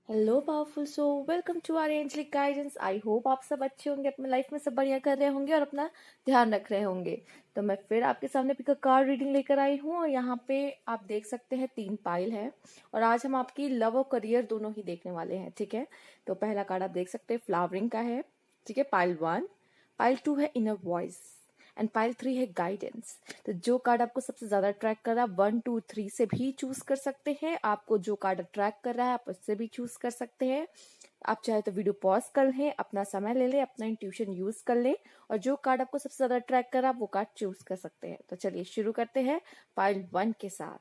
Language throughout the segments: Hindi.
Hello powerful so welcome to our angelic guidance. I hope आप सब अच्छे होंगे, अपने लाइफ में सब बढ़िया कर रहे होंगे और अपना ध्यान रख रहे होंगे। तो मैं फिर आपके सामने पिक कार्ड रीडिंग लेकर आई हूँ और यहाँ पे आप देख सकते हैं 3 पाइल है और आज हम आपकी लव और करियर दोनों ही देखने वाले हैं। ठीक है, तो पहला कार्ड आप देख सकते हैं फ्लावरिंग का है। ठीक है, पाइल 1, पाइल 2 है इनर वॉइस एंड पाइल 3 है गाइडेंस। तो जो कार्ड आपको सबसे ज्यादा अट्रैक्ट कर रहा है 1 2 3 से भी चूज कर सकते हैं। आपको जो कार्ड अट्रैक्ट कर रहा है आप उससे भी चूज कर सकते हैं। आप चाहे तो वीडियो पॉज कर लें, अपना समय ले लें, अपना इंट्यूशन यूज कर लें और जो कार्ड आपको सबसे ज्यादा अट्रैक्ट कर रहा है वो कार्ड चूज कर सकते हैं। तो चलिए शुरू करते हैं पाइल 1 के साथ।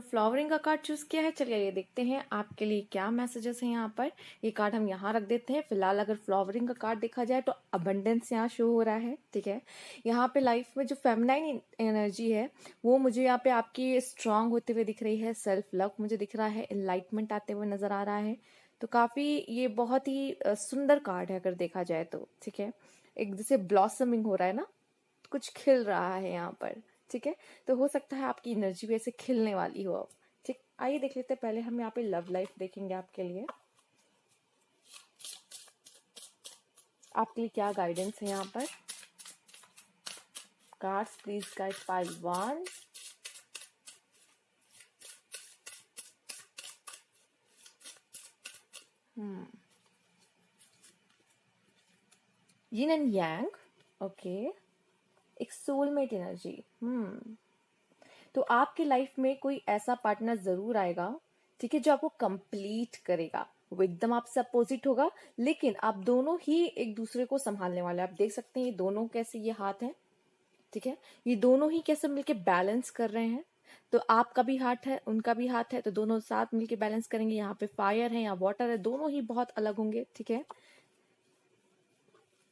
फ्लावरिंग का कार्ड चूज किया है। चलिए ये देखते हैं आपके लिए क्या मैसेजेस हैं यहाँ पर। ये कार्ड हम यहाँ रख देते हैं। फिलहाल अगर फ्लावरिंग का कार्ड देखा जाए तो अबंडेंस यहाँ शो हो रहा है। ठीक है, यहाँ पे लाइफ में जो फेमिनाइन एनर्जी है वो मुझे यहाँ पे आपकी स्ट्रांग होते हुए दिख रही है। सेल्फ लव मुझे दिख रहा है, एनलाइटमेंट आते हुए नजर आ रहा है। तो काफी ये बहुत ही सुंदर कार्ड है अगर देखा जाए तो। ठीक है, एक जैसे ब्लॉसमिंग हो रहा है ना, कुछ खिल रहा है यहाँ पर। ठीक है, तो हो सकता है आपकी एनर्जी भी ऐसे खिलने वाली हो अब। ठीक, आइए देख लेते हैं। पहले हम यहाँ पे लव लाइफ देखेंगे आपके लिए। आपके लिए क्या गाइडेंस है यहाँ पर। Cards please guide pile 1, yin and yang. Okay, एक सोलमेट एनर्जी। तो आपकी लाइफ में कोई ऐसा पार्टनर जरूर आएगा, ठीक है, जो आपको कंप्लीट करेगा। वो एकदम आपसे अपोजिट होगा लेकिन आप दोनों ही एक दूसरे को संभालने वाले हैं। आप देख सकते हैं ये दोनों कैसे ये हाथ हैं। ठीक है, ये दोनों ही कैसे मिलके बैलेंस कर रहे हैं। तो आपका भी हाथ है, उनका भी हाथ है, तो दोनों साथ मिलके बैलेंस करेंगे। यहाँ पे फायर है, यहाँ वाटर है, दोनों ही बहुत अलग होंगे। ठीक है,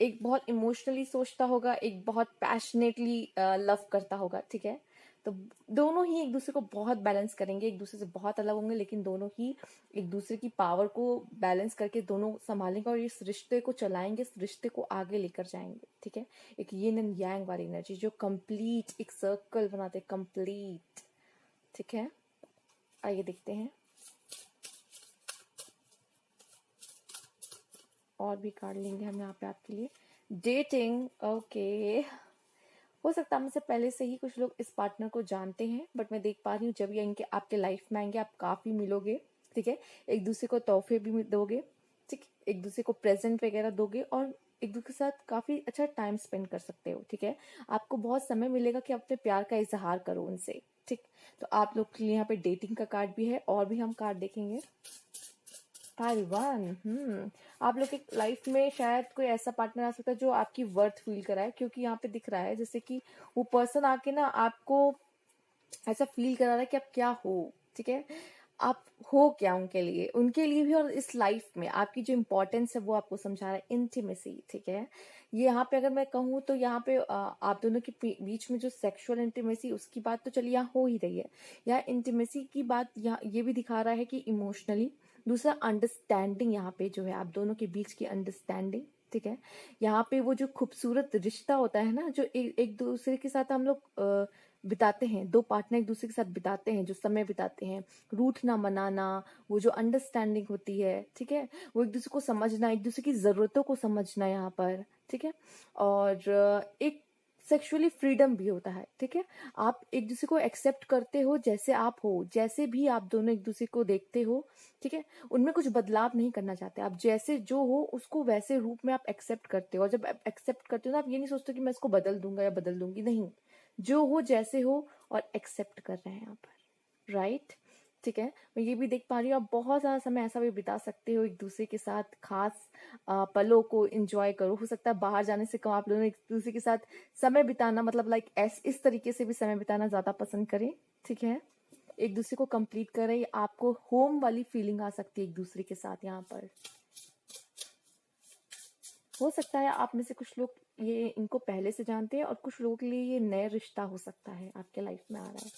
एक बहुत इमोशनली सोचता होगा, एक बहुत पैशनेटली लव करता होगा। ठीक है, तो दोनों ही एक दूसरे को बहुत बैलेंस करेंगे, एक दूसरे से बहुत अलग होंगे लेकिन दोनों ही एक दूसरे की पावर को बैलेंस करके दोनों संभालेंगे और इस रिश्ते को चलाएंगे, इस रिश्ते को आगे लेकर जाएंगे। ठीक है, एक यिन एंड यांग वाली एनर्जी जो कंप्लीट एक सर्कल बनाते, कंप्लीट। ठीक है, आइए देखते हैं और भी कार्ड लेंगे हम यहाँ पे आपके लिए। Dating, okay. हो सकता है मुझसे पहले से ही कुछ लोग इस पार्टनर को जानते हैं बट मैं देख पा रही हूँ जब ये इनके आपके लाइफ में आएंगे आप काफी मिलोगे। ठीक है, एक दूसरे को तोहफे भी दोगे। ठीक, एक दूसरे को प्रेजेंट वगैरह दोगे और एक दूसरे के साथ काफी अच्छा टाइम स्पेंड कर सकते हो। ठीक है, आपको बहुत समय मिलेगा कि अपने प्यार का इजहार करो उनसे। ठीक, तो आप लोग के लिए यहाँ पे डेटिंग का कार्ड भी है और भी हम कार्ड देखेंगे। ताइवान, आप लोग की लाइफ में शायद कोई ऐसा पार्टनर आ सकता है जो आपकी वर्थ फील कराए, क्योंकि यहाँ पे दिख रहा है जैसे कि वो पर्सन आके ना आपको ऐसा फील करा रहा है कि आप क्या हो। ठीक है, आप हो क्या उनके लिए भी और इस लाइफ में आपकी जो इम्पोर्टेंस है वो आपको समझा रहा है। इंटीमेसी, ठीक है, ये यहाँ पे अगर मैं कहूँ तो यहाँ पे आप दोनों के बीच में जो सेक्सुअल इंटीमेसी उसकी बात तो चलिए यहाँ हो ही रही है। यहाँ इंटीमेसी की बात यहाँ ये भी दिखा रहा है कि इमोशनली। दूसरा अंडरस्टैंडिंग, यहाँ पे जो है आप दोनों के बीच की अंडरस्टैंडिंग। ठीक है, यहाँ पे वो जो खूबसूरत रिश्ता होता है ना जो एक दूसरे के साथ हम लोग बिताते हैं, दो पार्टनर एक दूसरे के साथ बिताते हैं, जो समय बिताते हैं, रूठ ना मनाना, वो जो अंडरस्टैंडिंग होती है। ठीक है, वो एक दूसरे को समझना, एक दूसरे की जरूरतों को समझना यहाँ पर। ठीक है, और एक सेक्सुअली फ्रीडम भी होता है। ठीक है, आप एक दूसरे को एक्सेप्ट करते हो जैसे आप हो, जैसे भी आप दोनों एक दूसरे को देखते हो। ठीक है, उनमें कुछ बदलाव नहीं करना चाहते, आप जैसे जो हो उसको वैसे रूप में आप एक्सेप्ट करते हो। और जब आप एक्सेप्ट करते हो ना, आप ये नहीं सोचते कि मैं इसको बदल दूंगा या बदल दूंगी, नहीं, जो हो जैसे हो और एक्सेप्ट कर रहे हैं यहाँ पर। राइट, ठीक है, मैं ये भी देख पा रही हूँ आप बहुत ज़्यादा समय ऐसा भी बिता सकते हो एक दूसरे के साथ, खास पलों को एंजॉय करो। हो सकता है बाहर जाने से कम आप लोगों एक दूसरे के साथ समय बिताना, मतलब लाइक इस तरीके से भी समय बिताना ज़्यादा पसंद करें। ठीक है, एक दूसरे को कंप्लीट करें, आपको होम वाली फीलिंग आ सकती है एक दूसरे के साथ यहाँ पर। हो सकता है आप में से कुछ लोग ये इनको पहले से जानते हैं और कुछ लोगों के लिए ये नया रिश्ता हो सकता है आपके लाइफ में आ रहा है।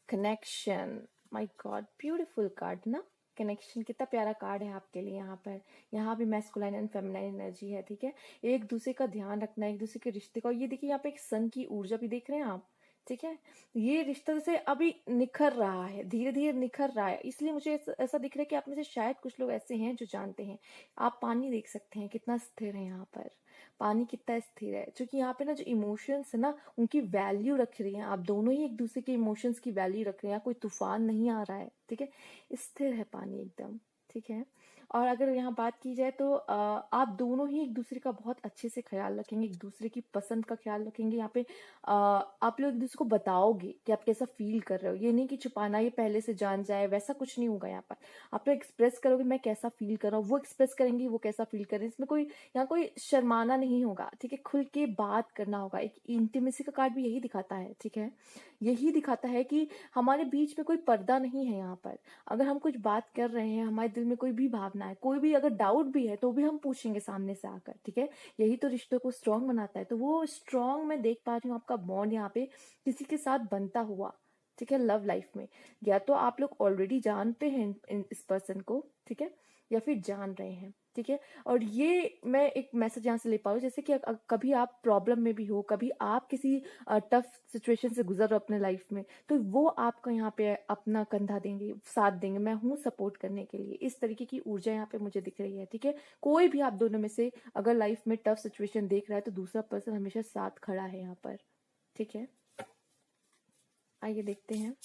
Connection, my God, beautiful card ना। कनेक्शन कितना प्यारा कार्ड है आपके लिए यहाँ पर। यहाँ भी मैस्कुलाइन एंड फेमिनाइन एनर्जी है। ठीक है, एक दूसरे का ध्यान रखना, एक दूसरे के रिश्ते का। और ये देखिए यहाँ पे एक सन की ऊर्जा भी देख रहे हैं आप, ठीक है। ये रिश्ता जैसे अभी निखर रहा है, धीरे धीरे निखर रहा है, इसलिए मुझे ऐसा दिख रहा है कि आप में से शायद कुछ लोग ऐसे हैं जो जानते हैं। आप पानी देख सकते हैं कितना स्थिर है यहाँ पर, पानी कितना स्थिर है, क्योंकि यहाँ पे ना जो इमोशंस है ना उनकी वैल्यू रख रही हैं, आप दोनों ही एक दूसरे के इमोशंस की वैल्यू रख रहे हैं, कोई तूफान नहीं आ रहा है, ठीक है। स्थिर है पानी एकदम, ठीक है। और अगर यहाँ बात की जाए तो आप दोनों ही एक दूसरे का बहुत अच्छे से ख्याल रखेंगे, एक दूसरे की पसंद का ख्याल रखेंगे। यहाँ पे आप लोग एक दूसरे को बताओगे कि आप कैसा फील कर रहे हो, ये नहीं कि छुपाना, ये पहले से जान जाए, वैसा कुछ नहीं होगा यहाँ पर। आप लोग एक्सप्रेस करोगे मैं कैसा फील कर रहा हूँ, वो एक्सप्रेस करेंगी वो कैसा फील कर रहे हैं, इसमें कोई यहाँ कोई शर्माना नहीं होगा, ठीक है। खुल के बात करना होगा, एक इंटीमेसी का कार्ड भी यही दिखाता है, ठीक है। यही दिखाता है कि हमारे बीच में कोई पर्दा नहीं है यहाँ पर। अगर हम कुछ बात कर रहे हैं, हमारे दिल में कोई भी भावना है, कोई भी अगर डाउट भी है तो भी हम पूछेंगे सामने से आकर, ठीक है। यही तो रिश्तों को स्ट्रांग बनाता है। तो वो स्ट्रांग मैं देख पा रही हूँ आपका बॉन्ड यहाँ पे किसी के साथ बनता हुआ, ठीक है, लव लाइफ में। या तो आप लोग ऑलरेडी जानते हैं इस पर्सन को, ठीक है, या फिर जान रहे हैं, ठीक है। और ये मैं एक मैसेज यहाँ से ले पा रही हूँ, जैसे कि कभी आप प्रॉब्लम में भी हो, कभी आप किसी टफ सिचुएशन से गुजर रहे हो अपने लाइफ में, तो वो आपको यहाँ पे अपना कंधा देंगे, साथ देंगे, मैं हूँ सपोर्ट करने के लिए। इस तरीके की ऊर्जा यहाँ पे मुझे दिख रही है, ठीक है। कोई भी आप दोनों में से अगर लाइफ में टफ सिचुएशन देख रहा है तो दूसरा पर्सन हमेशा साथ खड़ा है यहाँ पर, ठीक है। आइए देखते हैं।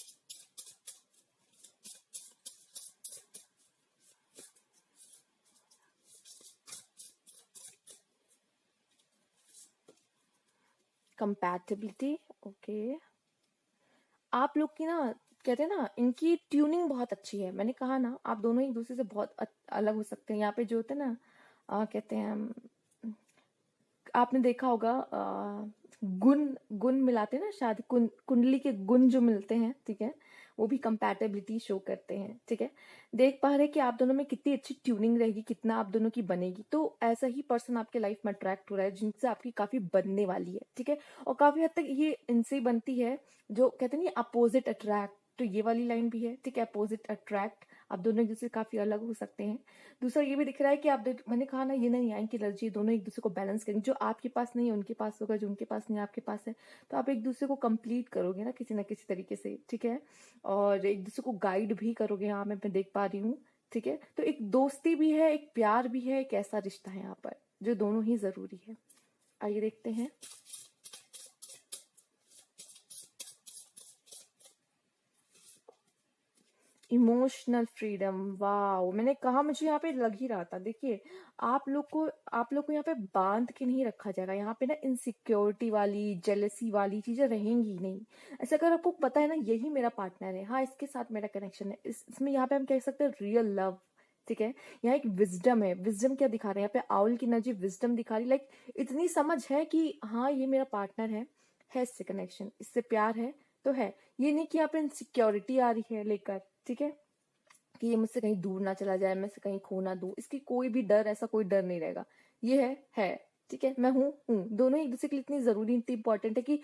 Compatibility, okay. आप लोग की ना, कहते हैं ना, इनकी ट्यूनिंग बहुत अच्छी है। मैंने कहा ना आप दोनों एक दूसरे से बहुत अलग हो सकते हैं। यहाँ पे जो होते हैं ना कहते हैं आपने देखा होगा गुण गुण मिलाते हैं ना, शादी कुंडली के गुण जो मिलते हैं, ठीक है, वो भी कंपैटिबिलिटी शो करते हैं, ठीक है। देख पा रहे हैं कि आप दोनों में कितनी अच्छी ट्यूनिंग रहेगी, कितना आप दोनों की बनेगी। तो ऐसा ही पर्सन आपके लाइफ में अट्रैक्ट हो रहा है जिनसे आपकी काफी बनने वाली है, ठीक है। और काफी हद तक ये इनसे ही बनती है, जो कहते हैं ना अपोजिट अट्रैक्ट, तो ये वाली लाइन भी है, ठीक है, अपोजिट अट्रैक्ट। आप दोनों एक दूसरे से काफी अलग हो सकते हैं। दूसरा ये भी दिख रहा है कि आप मैंने कहा ना ये नहीं आएंगे एनर्जी, दोनों एक दूसरे को बैलेंस करेंगे, जो आपके पास नहीं है उनके पास होगा, जो उनके पास नहीं है आपके पास है, तो आप एक दूसरे को कंप्लीट करोगे ना किसी तरीके से, ठीक है। और एक दूसरे को गाइड भी करोगे, हाँ मैं देख पा रही हूँ, ठीक है। तो एक दोस्ती भी है, एक प्यार भी है, एक ऐसा रिश्ता है यहाँ पर जो दोनों ही जरूरी है। आइए देखते हैं। इमोशनल फ्रीडम, वाओ, मैंने कहा मुझे यहाँ पे लग ही रहा था। देखिए आप लोग को यहाँ पे बांध के नहीं रखा जाएगा। यहाँ पे ना इनसिक्योरिटी वाली, जेलसी वाली चीजें रहेंगी नहीं। ऐसा अगर आपको पता है ना यही मेरा पार्टनर है, हाँ इसके साथ मेरा कनेक्शन है, इसमें यहाँ पे हम कह सकते हैं रियल लव, ठीक है। यहाँ एक विजडम है। विजडम क्या दिखा रहे हैं यहाँ पे, आउल की एनर्जी विजडम दिखा रही, लाइक इतनी समझ है कि हाँ ये मेरा पार्टनर है इससे कनेक्शन, इससे प्यार है तो है। ये नहीं कि यहाँ पे इनसिक्योरिटी आ रही है लेकर, ठीक है, कि ये मुझसे कहीं दूर ना चला जाए, मैं से कहीं खो ना दूं, इसकी कोई भी डर, ऐसा कोई डर नहीं रहेगा। ये है, ठीक है। मैं हूँ दोनों एक दूसरे के लिए इतनी जरूरी, इतनी इंपॉर्टेंट है कि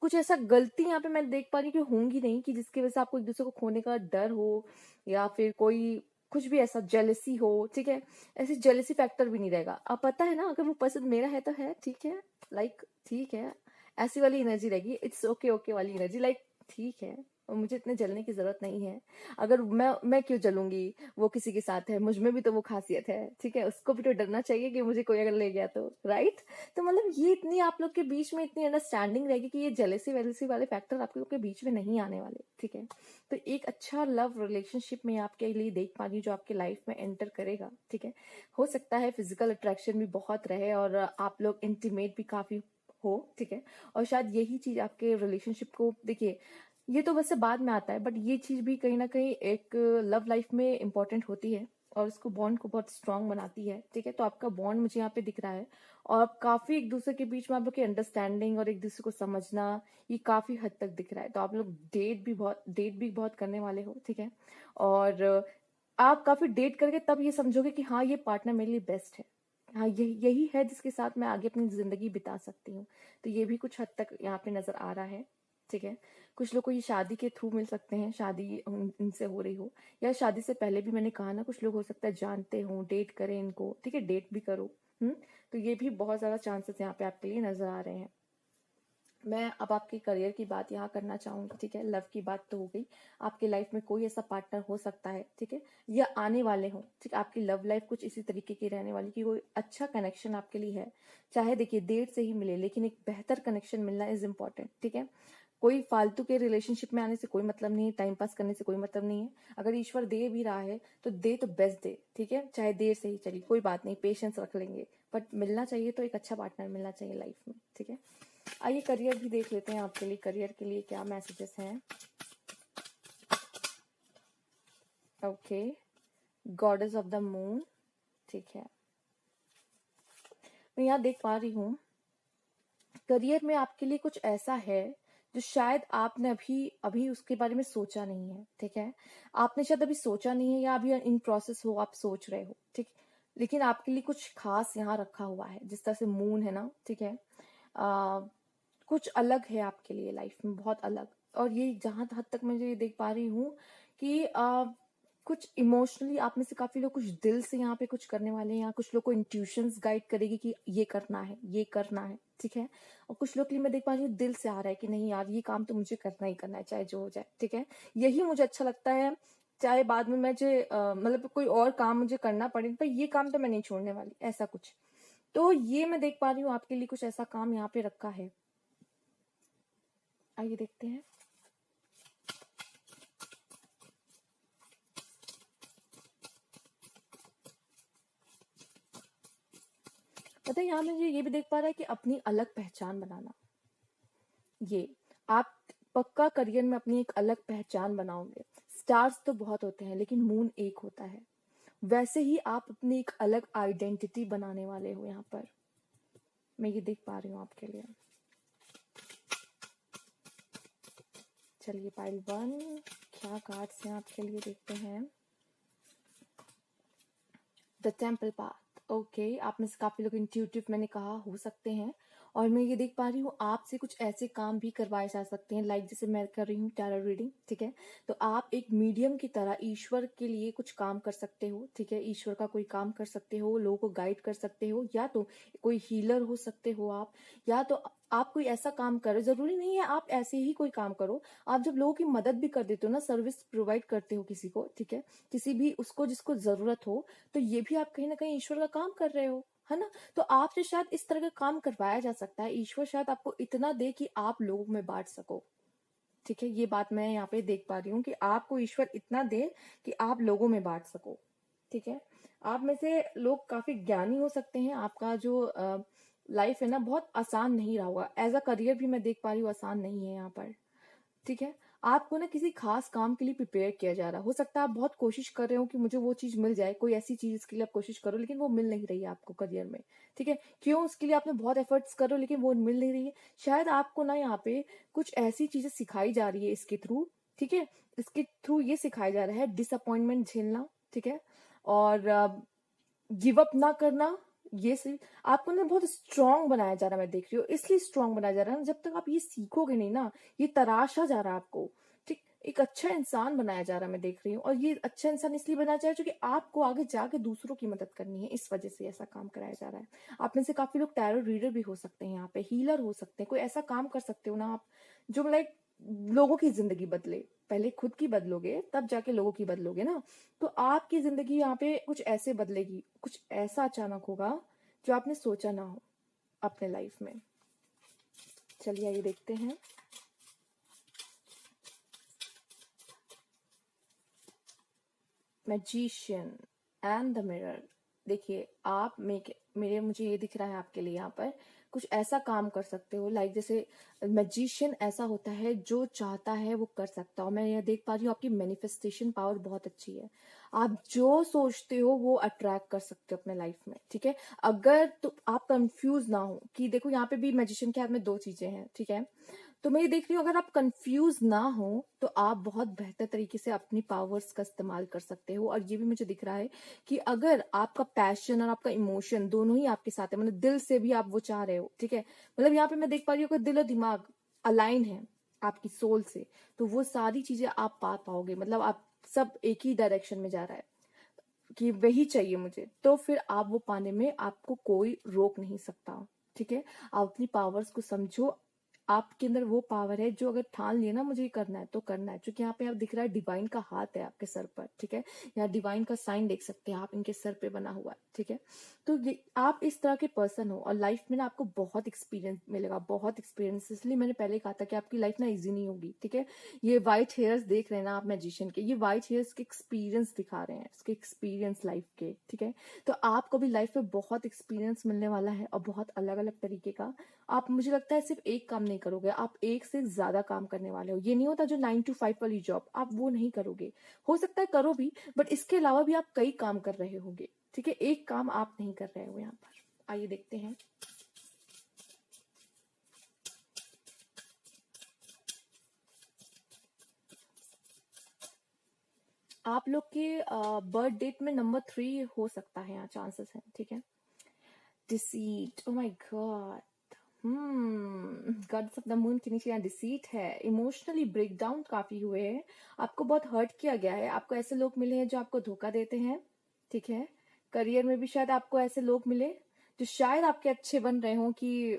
कुछ ऐसा गलती यहाँ पे मैं देख पा रही हूँ कि होंगी नहीं कि जिसकी वजह से आपको एक दूसरे को खोने का डर हो, या फिर कोई कुछ भी ऐसा जेलसी हो, ठीक है। ऐसी जेलसी फैक्टर भी नहीं रहेगा। अब पता है ना अगर वो पसंद मेरा है तो है, ठीक है, लाइक ठीक है, ऐसी वाली एनर्जी रहेगी, इट्स ओके ओके वाली एनर्जी, लाइक ठीक है, और मुझे इतने जलने की जरूरत नहीं है। अगर मैं क्यों जलूंगी, वो किसी के साथ है, मुझ में भी तो वो खासियत है, ठीक है, उसको भी तो डरना चाहिए कि मुझे कोई अगर ले गया तो, राइट। तो मतलब ये इतनी आप लोग के बीच में इतनी अंडरस्टैंडिंग रहेगी कि ये जेलेसी वेलेसी वाले फैक्टर आप लोग के बीच में नहीं आने वाले, ठीक है। तो एक अच्छा लव रिलेशनशिप में आपके लिए देख पा रही हूँ जो आपके लाइफ में एंटर करेगा, ठीक है। हो सकता है फिजिकल अट्रैक्शन भी बहुत रहे और आप लोग इंटीमेट भी काफी हो, ठीक है। और शायद यही चीज आपके रिलेशनशिप को, देखिए ये तो वैसे बाद में आता है, बट ये चीज भी कहीं ना कहीं एक लव लाइफ में इम्पोर्टेंट होती है और इसको बॉन्ड को बहुत स्ट्रांग बनाती है, ठीक है। तो आपका बॉन्ड मुझे यहाँ पे दिख रहा है और काफी एक दूसरे के बीच में आप लोग की अंडरस्टैंडिंग और एक दूसरे को समझना, ये काफी हद तक दिख रहा है। तो आप लोग डेट भी बहुत करने वाले हो, ठीक है। और आप काफी डेट करके तब ये समझोगे कि हाँ ये पार्टनर मेरे लिए बेस्ट है, हाँ यही है जिसके साथ मैं आगे अपनी जिंदगी बिता सकती हूँ। तो ये भी कुछ हद तक यहाँ पे नजर आ रहा है, ठीक है। कुछ लोग को ये शादी के थ्रू मिल सकते हैं, शादी इनसे हो रही हो, या शादी से पहले भी, मैंने कहा ना कुछ लोग हो सकता है जानते हो, डेट करें इनको, ठीक है, डेट भी करो। तो ये भी बहुत ज्यादा चांसेस यहाँ पे आपके लिए नजर आ रहे हैं। मैं अब आपके करियर की बात यहाँ करना चाहूंगी, ठीक है। लव की बात तो हो गई। आपके लाइफ में कोई ऐसा पार्टनर हो सकता है, ठीक है, या आने वाले हो, ठीक है। आपकी लव लाइफ कुछ इसी तरीके की रहने वाली कि कोई अच्छा कनेक्शन आपके लिए है। चाहे देखिए देर से ही मिले, लेकिन एक बेहतर कनेक्शन मिलना इज इम्पोर्टेंट, ठीक है। कोई फालतू के रिलेशनशिप में आने से कोई मतलब नहीं है, टाइम पास करने से कोई मतलब नहीं है। अगर ईश्वर दे भी रहा है तो दे तो बेस्ट दे, ठीक है। चाहे देर से ही चली, कोई बात नहीं, पेशेंस रख लेंगे, बट मिलना चाहिए तो एक अच्छा पार्टनर मिलना चाहिए लाइफ में, ठीक है। आइए करियर भी देख लेते हैं आपके लिए, करियर के लिए क्या मैसेजेस हैं। Okay, goddess of the moon, ठीक है। मैं यहाँ देख पा रही हूँ करियर में आपके लिए कुछ ऐसा है जो शायद आपने अभी अभी उसके बारे में सोचा नहीं है, ठीक है। आपने शायद अभी सोचा नहीं है, या अभी इन प्रोसेस हो, आप सोच रहे हो, ठीक। लेकिन आपके लिए कुछ खास यहाँ रखा हुआ है, जिस तरह से मून है ना, ठीक है। आ, कुछ अलग है आपके लिए लाइफ में, बहुत अलग। और ये जहां हद तक मुझे ये देख पा रही हूँ कि कुछ इमोशनली आप में से काफी लोग कुछ दिल से यहाँ पे कुछ करने वाले हैं, या कुछ लोग को इंट्यूशंस गाइड करेगी कि ये करना है, ये करना है, ठीक है। और कुछ लोग के लिए मैं देख पा रही हूँ दिल से आ रहा है कि नहीं यार, ये काम तो मुझे करना ही करना है, चाहे जो हो जाए, ठीक है। यही मुझे अच्छा लगता है, चाहे बाद में मुझे मतलब कोई और काम मुझे करना पड़े, पर ये काम तो मैं नहीं छोड़ने वाली, ऐसा कुछ। तो ये मैं देख पा रही हूँ आपके लिए कुछ ऐसा काम यहाँ पे रखा है। आइए देखते हैं। पता है यहाँ मुझे ये भी देख पा रहा है कि अपनी अलग पहचान बनाना, ये आप पक्का करियर में अपनी एक अलग पहचान बनाओगे। स्टार्स तो बहुत होते हैं, लेकिन मून एक होता है। वैसे ही आप अपनी एक अलग आइडेंटिटी बनाने वाले हो यहाँ पर, मैं ये देख पा रही हूँ आपके लिए। चलिए पाइल 1 क्या कार्ड्स हैं आपके लिए, देखते हैं। The temple path, okay. आप में से काफी लोग इंट्यूटिव मैंने कहा हो सकते हैं, और मैं ये देख पा रही हूँ आपसे कुछ ऐसे काम भी करवाए जा सकते हैं, लाइक जैसे मैं कर रही हूँ टैरो रीडिंग, ठीक है। तो आप एक मीडियम की तरह ईश्वर के लिए कुछ काम कर सकते हो, ठीक है। ईश्वर का कोई काम कर सकते हो, लोगों को गाइड कर सकते हो, या तो कोई हीलर हो सकते हो आप, या तो आप कोई ऐसा काम करो, जरूरी नहीं है आप ऐसे ही कोई काम करो। आप जब लोगों की मदद भी कर देते हो ना, सर्विस प्रोवाइड करते हो किसी को, ठीक है, किसी भी उसको जिसको जरूरत हो, तो ये भी आप कहीं ना कहीं ईश्वर का काम कर रहे हो, है ना। तो आपसे शायद इस तरह का काम करवाया जा सकता है। ईश्वर शायद आपको इतना दे कि आप लोगों में बांट सको, ठीक है। ये बात मैं यहाँ पे देख पा रही हूँ कि आपको ईश्वर इतना दे कि आप लोगों में बांट सको, ठीक है। आप में से लोग काफी ज्ञानी हो सकते हैं। आपका जो लाइफ है ना, बहुत आसान नहीं रहा होगा। एज अ करियर भी मैं देख पा रही हूँ आसान नहीं है यहाँ पर, ठीक है। आपको ना किसी खास काम के लिए प्रिपेयर किया जा रहा, हो सकता है आप बहुत कोशिश कर रहे हो कि मुझे वो चीज मिल जाए, कोई ऐसी चीज के लिए आप कोशिश करो, लेकिन वो मिल नहीं रही है आपको करियर में, ठीक है। क्यों? उसके लिए आपने बहुत एफर्ट्स करो, लेकिन वो मिल नहीं रही है। शायद आपको ना यहाँ पे कुछ ऐसी चीजें सिखाई जा रही है इसके थ्रू, ठीक है। इसके थ्रू ये सिखाया जा रहा है डिसअपॉइंटमेंट झेलना, ठीक है, और गिव अप ना करना। ये सिर्फ आपको ना बहुत स्ट्रांग बनाया जा रहा है, मैं देख रही हूँ, इसलिए स्ट्रांग बनाया जा रहा है ना। जब तक आप ये सीखोगे नहीं ना, ये तराशा जा रहा है आपको, ठीक। एक अच्छा इंसान बनाया जा रहा है, मैं देख रही हूँ। और ये अच्छा इंसान इसलिए बनाया जा रहा है क्योंकि आपको आगे जाके दूसरों की मदद करनी है, इस वजह से ऐसा काम कराया जा रहा है। आप में से काफी लोग टैरो रीडर भी हो सकते हैं, यहाँ पे हीलर हो सकते हैं, कोई ऐसा काम कर सकते हो ना आप जो लाइक लोगों की जिंदगी बदले। पहले खुद की बदलोगे, तब जाके लोगों की बदलोगे ना। तो आपकी जिंदगी यहाँ पे कुछ ऐसे बदलेगी, कुछ ऐसा अचानक होगा जो आपने सोचा ना हो अपने लाइफ में। चलिए आइए देखते हैं। मैजिशियन एंड द मिरर, देखिए आप मेरे मुझे ये दिख रहा है आपके लिए यहाँ पर कुछ ऐसा काम कर सकते हो, लाइक जैसे मैजिशियन ऐसा होता है जो चाहता है वो कर सकता हो। मैं ये देख पा रही हूँ आपकी मैनिफेस्टेशन पावर बहुत अच्छी है। आप जो सोचते हो वो अट्रैक्ट कर सकते हो अपने लाइफ में, ठीक है। अगर तो आप कंफ्यूज ना हो कि देखो यहाँ पे भी मैजिशियन के हाथ में दो चीजें हैं, ठीक है। तो मैं ये देख रही हूँ अगर आप कंफ्यूज ना हो तो आप बहुत बेहतर तरीके से अपनी पावर्स का इस्तेमाल कर सकते हो। और ये भी मुझे दिख रहा है कि अगर आपका पैशन और आपका इमोशन दोनों ही आपके साथ है, मतलब दिल से भी आप वो चाह रहे हो, ठीक है, मतलब यहाँ पे मैं देख पा रही हूँ कि दिल और दिमाग अलाइन है आपकी सोल से, तो वो सारी चीजें आप पा पाओगे। मतलब आप सब एक ही डायरेक्शन में जा रहा है कि वही चाहिए मुझे, तो फिर आप वो पाने में आपको कोई रोक नहीं सकता, ठीक है। आप अपनी पावर्स को समझो, आपके अंदर वो पावर है जो अगर ठान लिया ना मुझे ये करना है तो करना है, क्योंकि यहाँ पे आप दिख रहा है डिवाइन का हाथ है आपके सर पर, ठीक है। यहाँ डिवाइन का साइन देख सकते हैं आप, इनके सर पे बना हुआ है, ठीक है। तो ये आप इस तरह के पर्सन हो और लाइफ में ना आपको बहुत एक्सपीरियंस मिलेगा, बहुत एक्सपीरियंस। इसलिए मैंने पहले कहा था कि आपकी लाइफ ना इजी नहीं होगी, ठीक है। ये व्हाइट हेयर्स देख रहे हैं ना आप मैजिशियन के, ये व्हाइट हेयर्स के एक्सपीरियंस दिखा रहे हैं, उसके एक्सपीरियंस लाइफ के, ठीक है। तो आपको भी लाइफ में बहुत एक्सपीरियंस मिलने वाला है और बहुत अलग अलग तरीके का। आप, मुझे लगता है, सिर्फ एक काम नहीं करोगे, आप एक से ज्यादा काम करने वाले हो। ये नहीं होता जो 9 to 5 वाली जॉब, आप वो नहीं करोगे। हो सकता है करो भी, बट इसके अलावा भी आप कई काम कर रहे होगे, ठीक है। एक काम आप नहीं कर रहे हो यहाँ पर। आइए देखते हैं। आप लोग के बर्थ डेट में नंबर 3 हो सकता है, यहाँ चांसेस हैं, ठीक है। Deceit, oh my God, God's of the moon के नीचे यहाँ डिसीट है। इमोशनली ब्रेकडाउन काफी हुए हैं, आपको बहुत हर्ट किया गया है, आपको ऐसे लोग मिले हैं जो आपको धोखा देते हैं, ठीक है। करियर में भी शायद आपको ऐसे लोग मिले जो शायद आपके अच्छे बन रहे हों कि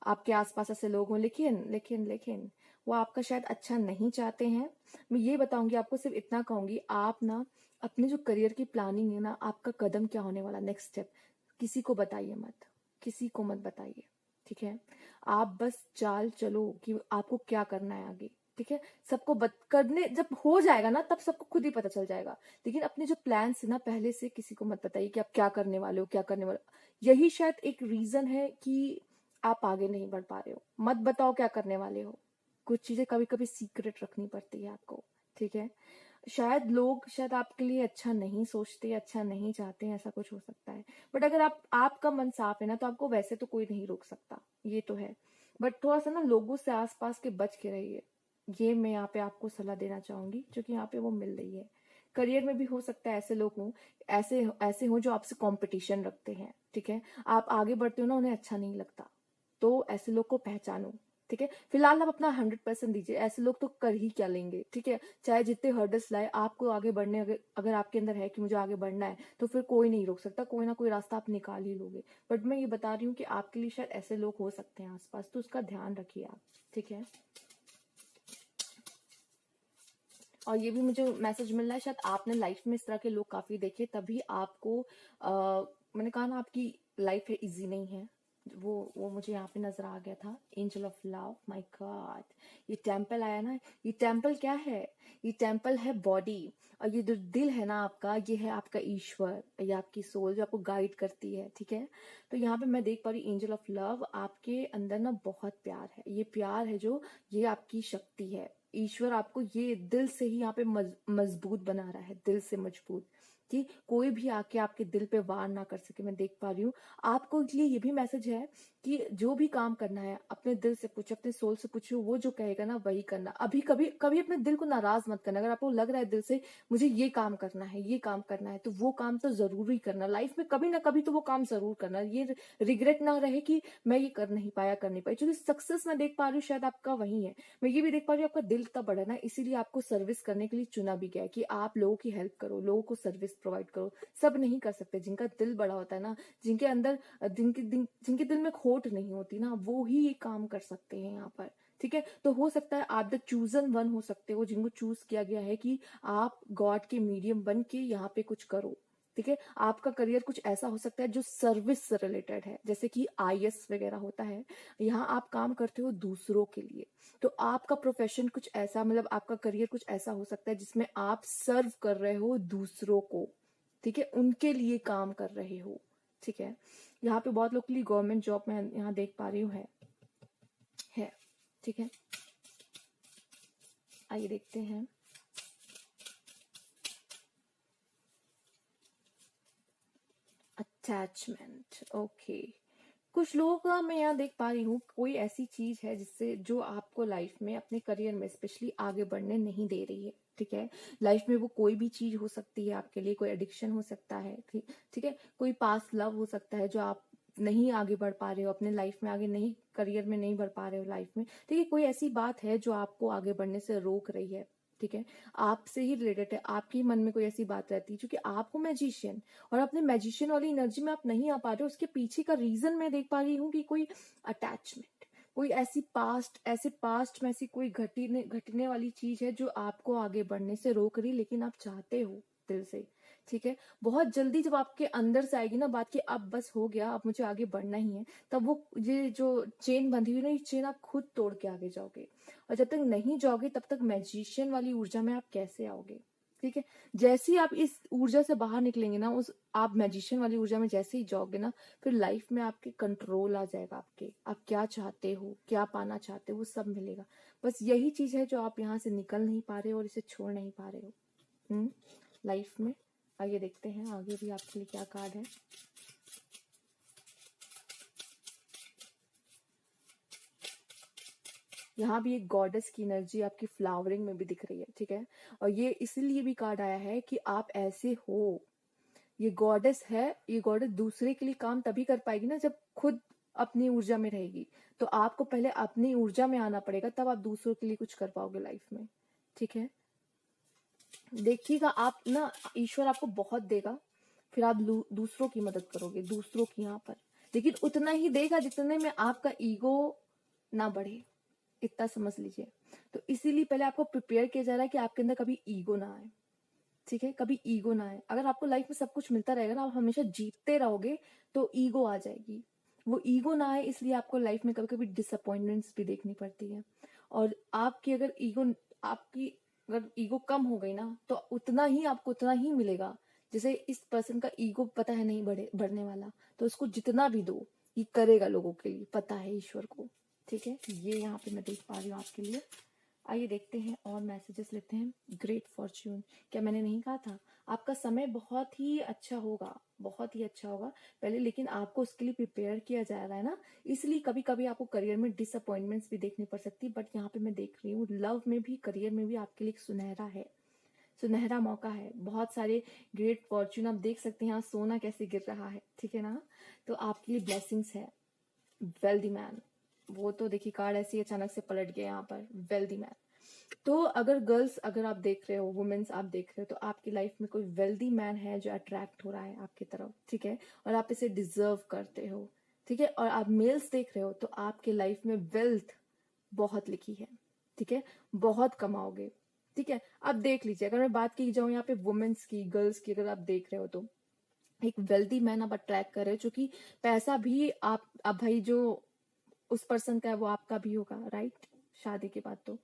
आपके आसपास ऐसे लोग हों, लेकिन लेकिन लेकिन वो आपका शायद अच्छा नहीं चाहते हैं। मैं ये बताऊंगी आपको, सिर्फ इतना कहूंगी, आप ना अपने जो करियर की प्लानिंग है ना, आपका कदम क्या होने वाला, नेक्स्ट स्टेप, किसी को बताइए मत, किसी को मत बताइए, ठीक है। आप बस चाल चलो कि आपको क्या करना है आगे, ठीक है। सबको करने जब हो जाएगा ना तब सबको खुद ही पता चल जाएगा, लेकिन अपने जो प्लान है ना पहले से किसी को मत बताइए कि आप क्या करने वाले हो, क्या करने वाले हो। यही शायद एक रीजन है कि आप आगे नहीं बढ़ पा रहे हो। मत बताओ क्या करने वाले हो, कुछ चीजें कभी कभी सीक्रेट रखनी पड़ती है आपको, ठीक है। शायद लोग शायद आपके लिए अच्छा नहीं सोचते, अच्छा नहीं चाहते हैं, ऐसा कुछ हो सकता है। बट अगर आपका मन साफ है ना तो आपको वैसे तो कोई नहीं रोक सकता, ये तो है। बट थोड़ा सा ना लोगों से आसपास के बच के रहिए, ये मैं यहाँ पे आपको सलाह देना चाहूंगी, क्योंकि यहाँ पे वो मिल रही है। करियर में भी हो सकता है ऐसे लोग हों, ऐसे ऐसे हों जो आपसे कंपटीशन रखते हैं, ठीक है। आप आगे बढ़ते हो ना, उन्हें अच्छा नहीं लगता, तो ऐसे लोग को पहचानो, ठीक है। फिलहाल आप अपना 100% दीजिए, ऐसे लोग तो कर ही क्या लेंगे, ठीक है। चाहे जितने हर्डल्स लाए, आपको आगे बढ़ने, अगर आपके अंदर है कि मुझे आगे बढ़ना है, तो फिर कोई नहीं रोक सकता, कोई ना कोई रास्ता आप निकाल ही लोगे। बट मैं ये बता रही हूँ कि आपके लिए शायद ऐसे लोग हो सकते हैं आसपास, तो उसका ध्यान रखिए आप, ठीक है। और ये भी मुझे मैसेज मिल रहा है, शायद आपने लाइफ में इस तरह के लोग काफी देखे, तभी आपको मैंने कहा ना आपकी लाइफ है इजी नहीं है। वो मुझे यहाँ पे नजर आ गया था, angel of love, my God. ये टेम्पल आया ना, ये टेम्पल क्या है, ये टेम्पल है बॉडी, और ये जो दिल है ना आपका, ये है आपका ईश्वर, ये आपकी सोल जो आपको गाइड करती है, ठीक है। तो यहाँ पे मैं देख पा रही हूँ एंजल ऑफ लव, आपके अंदर ना बहुत प्यार है, ये प्यार है जो, ये आपकी शक्ति है। ईश्वर आपको ये दिल से ही यहाँ पे मजबूत बना रहा है, दिल से मजबूत, कि कोई भी आके आपके दिल पे वार ना कर सके। मैं देख पा रही हूँ आपको, इसलिए ये भी मैसेज है कि जो भी काम करना है अपने दिल से पूछो, अपने सोल से पूछो, वो जो कहेगा ना वही करना। अभी कभी कभी अपने दिल को नाराज मत करना, अगर आपको लग रहा है दिल से मुझे ये काम करना है, ये काम करना है, तो वो काम तो जरूरी करना, लाइफ में कभी ना कभी तो वो काम जरूर करना। ये रिग्रेट ना रहे कि मैं ये कर नहीं पाया, कर नहीं पाई, क्योंकि सक्सेस मैं देख पा रही हूँ शायद आपका वही है। मैं ये भी देख पा रही हूँ आपका दिल इतना बड़ा ना, इसीलिए आपको सर्विस करने के लिए चुना भी गया है कि आप लोगों की हेल्प करो, लोगों को सर्विस प्रोवाइड करो। सब नहीं कर सकते, जिनका दिल बड़ा होता है ना, जिनके अंदर जिनके दिल में खोट नहीं होती ना, वो ही ये काम कर सकते हैं यहाँ पर, ठीक है। तो हो सकता है आप द चूजन वन हो सकते हो, जिनको चूज किया गया है कि आप गॉड के मीडियम बन के यहाँ पे कुछ करो, ठीक है। आपका करियर कुछ ऐसा हो सकता है जो सर्विस से रिलेटेड है, जैसे कि आईएएस वगैरह होता है, यहाँ आप काम करते हो दूसरों के लिए। तो आपका प्रोफेशन कुछ ऐसा, मतलब आपका करियर कुछ ऐसा हो सकता है जिसमें आप सर्व कर रहे हो दूसरों को, ठीक है, उनके लिए काम कर रहे हो, ठीक है। यहाँ पे बहुत लोग के लिए गवर्नमेंट जॉब मैं यहाँ देख पा रही हूँ है, ठीक है। आइए देखते हैं। Attachment, okay. कुछ लोगों का मैं यहाँ देख पा रही हूँ, कोई ऐसी चीज है जिससे, जो आपको लाइफ में अपने करियर में स्पेशली आगे बढ़ने नहीं दे रही है, ठीक है। लाइफ में वो कोई भी चीज हो सकती है आपके लिए, कोई एडिक्शन हो सकता है, ठीक, ठीक है। कोई पास्ट लव हो सकता है जो आप नहीं आगे बढ़ पा रहे हो अपने लाइफ में, आगे नहीं, करियर में नहीं बढ़ पा रहे हो लाइफ में, ठीक है। कोई ऐसी बात है जो आपको आगे बढ़ने से रोक रही है, ठीक है। आपसे ही रिलेटेड है, आपके ही मन में कोई ऐसी बात रहती है, क्योंकि आपको मैजिशियन, और अपने मैजिशियन वाली एनर्जी में आप नहीं आ पा रहे हो, उसके पीछे का रीजन मैं देख पा रही हूँ कि कोई अटैचमेंट, कोई ऐसे पास्ट में ऐसी कोई घटने वाली चीज है जो आपको आगे बढ़ने से रोक रही, लेकिन आप चाहते हो दिल से, ठीक है। बहुत जल्दी जब आपके अंदर से आएगी ना बात कि अब बस हो गया, अब मुझे आगे बढ़ना ही है, तब वो ये जो चेन बंधी हुई ना, ये चेन आप खुद तोड़ के आगे जाओगे। और जब तक नहीं जाओगे तब तक मैजिशियन वाली ऊर्जा में आप कैसे आओगे, ठीक है। जैसे ही आप इस ऊर्जा से बाहर निकलेंगे ना, उस आप मैजिशियन वाली ऊर्जा में जैसे ही जाओगे ना, फिर लाइफ में आपके कंट्रोल आ जाएगा। आप क्या चाहते हो, क्या पाना चाहते हो, वो सब मिलेगा। बस यही चीज है जो आप यहाँ से निकल नहीं पा रहे हो और इसे छोड़ नहीं पा रहे हो लाइफ में। आइए देखते हैं आगे भी आपके लिए क्या कार्ड है। यहाँ भी एक गॉडेस की एनर्जी आपकी फ्लावरिंग में भी दिख रही है, ठीक है। और ये इसलिए भी कार्ड आया है कि आप ऐसे हो, ये गॉडेस है, ये गॉडेस दूसरे के लिए काम तभी कर पाएगी ना जब खुद अपनी ऊर्जा में रहेगी। तो आपको पहले अपनी ऊर्जा में आना पड़ेगा, तब आप दूसरों के लिए कुछ कर पाओगे लाइफ में, ठीक है। देखिएगा आप ना, ईश्वर आपको बहुत देगा, फिर आप दूसरों की मदद करोगे, दूसरों की यहाँ पर, लेकिन उतना ही देगा जितने में आपका ईगो ना बढ़े, इतना समझ लीजिए। तो इसीलिए पहले आपको प्रिपेयर किया जा रहा है कि आपके अंदर कभी ईगो ना आए, ठीक है, कभी ईगो ना आए। अगर आपको लाइफ में सब कुछ मिलता रहेगा ना, आप हमेशा जीतते रहोगे, तो ईगो आ जाएगी। वो ईगो ना आए इसलिए आपको लाइफ में कभी कभी डिसअपॉइंटमेंट्स भी देखनी पड़ती है। और आपकी अगर ईगो कम हो गई ना, तो आपको उतना ही मिलेगा। जैसे इस पर्सन का ईगो पता है नहीं बढ़ने वाला, तो उसको जितना भी दो ये करेगा, लोगों के लिए पता है ईश्वर को, ठीक है। ये यहाँ पे मैं देख पा रही हूँ आपके लिए। आइए देखते हैं और मैसेजेस लेते हैं। ग्रेट फॉर्च्यून, क्या मैंने नहीं कहा था आपका समय बहुत ही अच्छा होगा, बहुत ही अच्छा होगा पहले, लेकिन आपको उसके लिए प्रिपेयर किया जा रहा है ना, इसलिए कभी कभी आपको करियर में डिसअपॉइंटमेंट्स भी देखनी पड़ सकती है। बट यहाँ पे मैं देख रही हूँ लव में भी, करियर में भी आपके लिए एक सुनहरा मौका है। बहुत सारे ग्रेट फॉर्च्यून आप देख सकते हैं यहाँ सोना कैसे गिर रहा है, ठीक है ना। तो आपके लिए ब्लेसिंग्स है। वेल्दी मैन, वो तो देखिए कार्ड ऐसे ही अचानक से पलट गया यहाँ पर, वेल्दी मैन। तो अगर गर्ल्स, अगर आप देख रहे हो, वुमेन्स आप देख रहे हो, तो आपकी लाइफ में कोई वेल्दी मैन है जो अट्रैक्ट हो रहा है आपकी तरफ, ठीक है, और आप इसे डिजर्व करते हो, ठीक है। और आप मेल्स देख रहे हो तो आपके लाइफ में वेल्थ बहुत लिखी है, ठीक है, बहुत कमाओगे, ठीक है। आप देख लीजिए, अगर मैं बात की जाऊँ यहाँ पे वुमेन्स की, गर्ल्स की, अगर आप देख रहे हो तो एक वेल्दी मैन आप अट्रैक्ट कर रहे हो, क्योंकि पैसा भी आप भाई जो उस पर्सन का है वो आपका भी होगा, राइट, शादी के बाद। तो